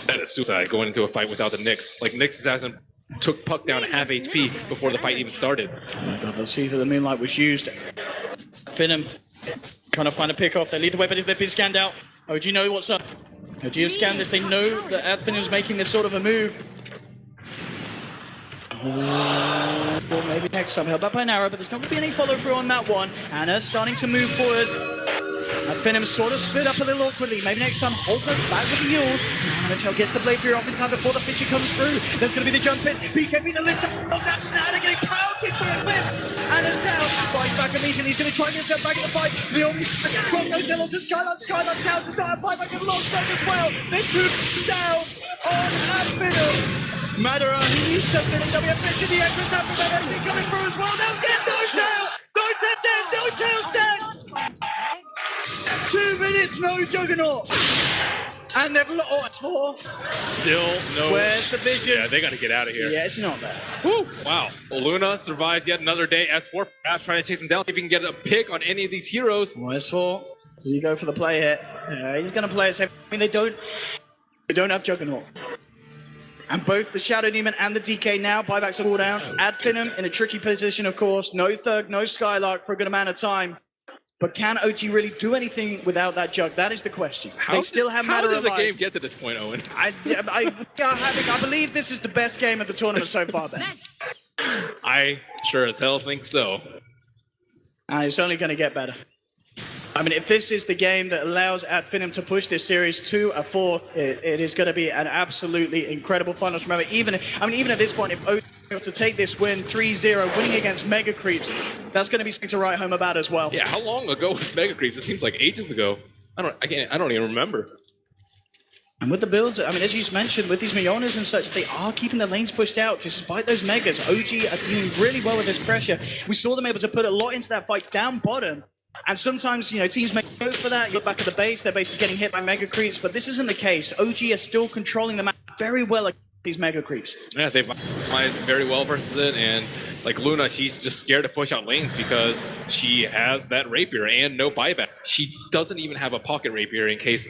That is suicide, going into a fight without the Nyx. Like, Nyx assassin took Puck down at half HP before the fight even started. Oh my god, they'll see that the Moonlight was used. Finem trying to find a pick off. They lead the way, but they've been scanned out. Oh, do you know what's up? Oh, do you scan this? They know that Finem's making this sort of a move. Well, maybe next time. Held back by an arrow, but there's not going to be any follow-through on that one. Ana starting to move forward. Finem sort of split up a little awkwardly. Maybe next time, hold those back with the heels. Manachel gets the blade off in time before the Fisher comes through. There's going to be the jump in. BKB the lift. Oh, that's Ana getting pounded for a clip. Ana's down. Fight back buyback immediately. He's going to try and get himself back in the fight. The only from no Dillon to Skylark. Skylark's house has got a buyback and lost them as well. They're 2 down on AD Finem. Madara, he needs something. And we have mentioned the Empress after that. Everything coming through as well. Now get no tail. No tail stand. No tail stand. 2 minutes, no Juggernaut. And they've lost 4. Still no. Where's the vision? Yeah, they got to get out of here. Yeah, it's not there. Whew, wow. Well, Luna survives yet another day. S4 perhaps trying to chase him down. If he can get a pick on any of these heroes. S4, does he go for the play here? Yeah, he's going to play it safe. I mean, they don't have Juggernaut. And both the Shadow Demon and the DK now, buybacks are all down. AD Finem in a tricky position, of course. No Thug, no Skylark for a good amount of time. But can OG really do anything without that Jug? That is the question. They still have Matter How did the alive. game get to this point, Owen? I believe this is the best game of the tournament so far, Ben. I sure as hell think so. And it's only going to get better. I mean, if this is the game that allows AD Finem to push this series to a 4th, it is going to be an absolutely incredible finals. Remember, even at this point, if OG were to take this win 3-0, winning against Mega Creeps, that's going to be something to write home about as well. Yeah, how long ago was Mega Creeps? It seems like ages ago. I don't even remember. And with the builds, I mean, as you mentioned, with these Mionas and such, they are keeping the lanes pushed out despite those Megas. OG are doing really well with this pressure. We saw them able to put a lot into that fight down bottom. And sometimes, you know, teams may go for that. You look back at the base, their base is getting hit by Mega Creeps, but this isn't the case. OG are still controlling the map very well against these Mega Creeps. Yeah, they've optimized very well versus it, and like Luna, she's just scared to push out lanes because she has that rapier and no buyback. She doesn't even have a pocket rapier in case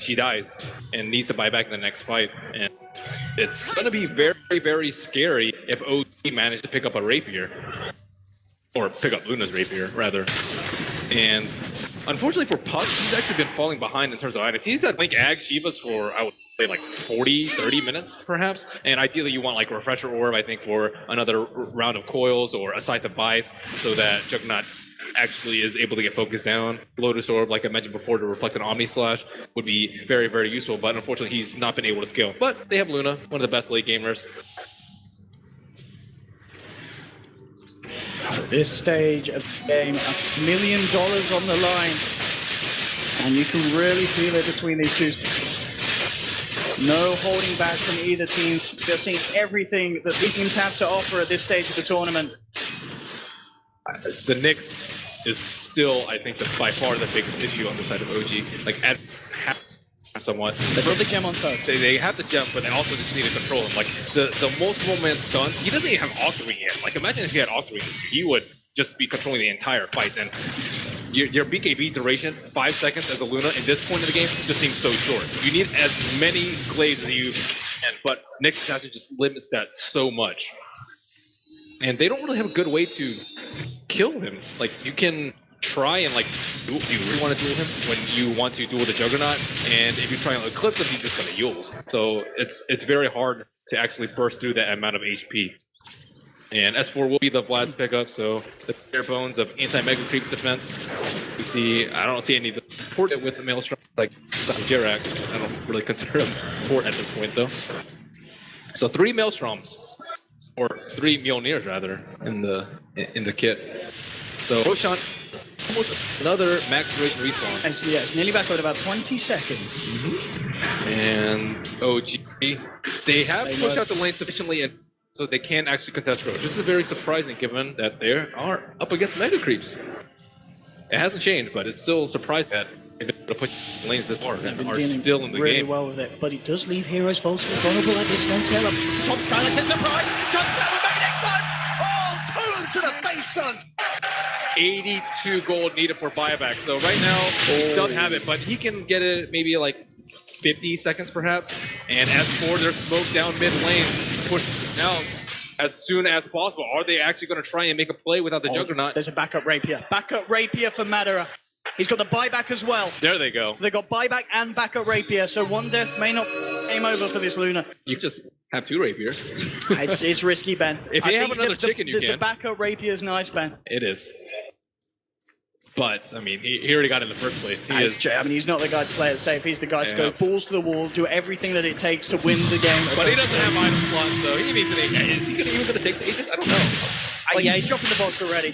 she dies and needs to buy back in the next fight. And it's going to be very, very scary if OG managed to pick up a rapier. Or pick up Luna's rapier, rather. And unfortunately for Puck, he's actually been falling behind in terms of items. He's had Link Ag Shivas for, I would say, like 40, 30 minutes, perhaps. And ideally, you want like a Refresher Orb, I think, for another round of coils or a Scythe of Bice so that Juggernaut actually is able to get focused down. Lotus Orb, like I mentioned before, to reflect an Omni Slash would be very, very useful. But unfortunately, he's not been able to scale. But they have Luna, one of the best late gamers. At this stage of the game, $1 million on the line. And you can really feel it between these two. No holding back from either team. They're seeing everything that these teams have to offer at this stage of the tournament. The Knicks is still, I think, by far the biggest issue on the side of OG. Like, at half somewhat. They put the gem on top. They have the gem, but they also just need to control him. Like, the multiple man stuns, he doesn't even have Octarine yet. Like, imagine if he had Octarine, he would just be controlling the entire fight. And your BKB duration, 5 seconds as a Luna, in this point of the game, just seems so short. You need as many glaives as you can, but Nyx just limits that so much. And they don't really have a good way to kill him. Like, you can try and like do you really want to duel him when you want to duel the Juggernaut, and if you try and eclipse him, he's just gonna Yules. So it's very hard to actually burst through that amount of HP. And S4 will be the Vlad's pickup, so the bare bones of anti-Mega Creep defense. You see, I don't see any of the support with the Maelstrom, like Jirax. I don't really consider him support at this point though. So 3 Maelstroms, or 3 Mjolnirs rather, in the kit. So Roshan, almost another max duration respawn. And so, yeah, it's nearly back at about 20 seconds. And OG, they have pushed out the lane sufficiently, and so they can actually contest Roach. This is very surprising given that they are up against Mega Creeps. It hasn't changed, but it's still surprising that they've been able to push lanes this far and are still in the really game. well with it, but he does leave Heroes falsely vulnerable at this no tail up. Top Skylight is surprise! Jumps out with next time! Oh, boom to the face, son! 82 gold needed for buyback. So right now, he doesn't have it, but he can get it maybe like 50 seconds perhaps. And as for their smoke down mid lane, push out as soon as possible. Are they actually going to try and make a play without the Juggernaut? There's a backup rapier. Backup rapier for Madara. He's got the buyback as well. There they go. So they got buyback and backup rapier. So one death may not game over for this Luna. You just have 2 rapiers. It's risky, Ben. If you have another chicken, you can. The backup rapier is nice, Ben. It is. But, I mean, he already got in the first place. I mean, he's not the guy to play it safe. He's the guy to go balls to the wall, do everything that it takes to win the game. But he doesn't have item slots, though. He needs an Aegis. Is he even going to take the Aegis? I don't know. Oh yeah, he's dropping the box already.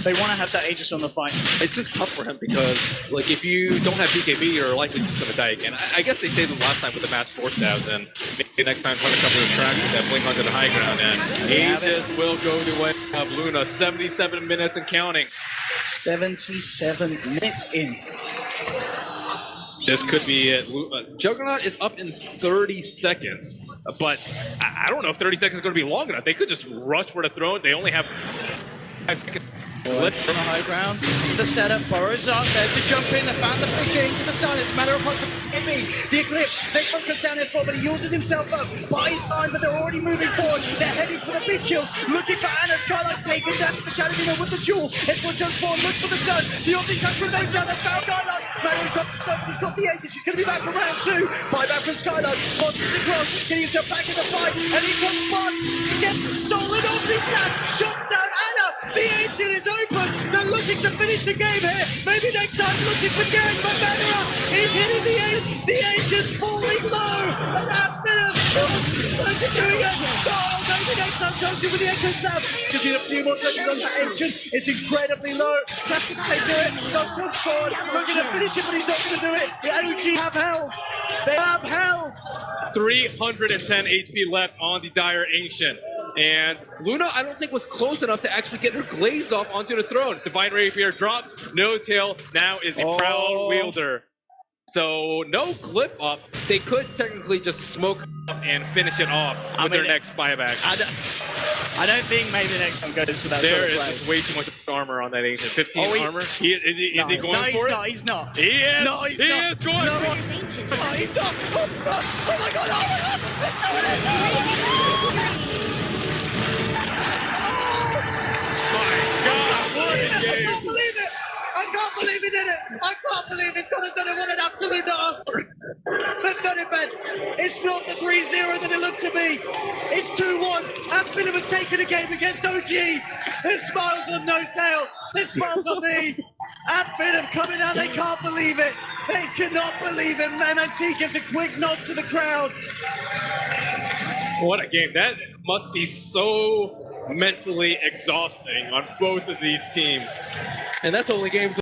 They want to have that Aegis on the fight. It's just tough for him because, like, if you don't have BKB, you're likely just going to die. And I guess they saved him last time with the mass force stabs, and maybe next time trying to cover the tracks with that blink onto the high ground. And Aegis will go the way of Luna. 77 minutes and counting. 77 minutes in. This could be it. Juggernaut is up in 30 seconds, but I don't know if 30 seconds is going to be long enough. They could just rush for the throne. They only have 5 seconds. On the high ground, the setup, Burrows up, there's the jump in, the fan, the fish into the silence, matter of fact, the Eclipse, they focus down his foot, but he uses himself up, buys time, but they're already moving forward, they're heading for the big kills, looking for Anna, Skylight's taking down the Shadow Demon with the jewel, Edward jumps forward, looks for the stun, the Omni touch remains down, the Foul Skylight, Mary's up the stun, he's got the Aegis, he's going to be back for round 2, buyback from Skylight, launches across, getting himself back in the fight, and he comes spot, he gets stolen off his sack, jumps down Anna, the engine is open, they're looking to finish the game here, maybe next time looking for game, but Manera is hitting the engine's falling low, and that minute, doing it, oh, maybe next time comes in with the engine snap, just need a few more seconds on that engine, it's incredibly low, Captain they do it, not jump forward, we're going to finish it, but he's not going to do it, the OG have held, they have held. 310 HP left on the Dire Ancient. And Luna, I don't think was close enough to actually get her glaze off onto the throne. Divine Rapier drop, no tail, now is the Crown Wielder. So no clip up. They could technically just smoke up and finish it off with their next buyback. I don't think maybe next time goes to that There sort of is play. just way too much armor on that Ancient. 15 armor. Is he going for it? No, he's not. He is. No, he's he not. is going No, for it. There's ancient. Oh, he's not. Oh my god, oh my god. My God, what a I game. can't believe it! I can't believe he did it! I can't believe he's gonna do it! What an absolute honor! They've done it, Ben! It's not the 3-0 that it looked to be! It's 2-1! And Finem have taken a game against OG! There's smiles on No Tail! There's smiles on me! And Finem coming out, they can't believe it! They cannot believe it! MMT gives a quick nod to the crowd! What a game. That must be so mentally exhausting on both of these teams. And that's the only game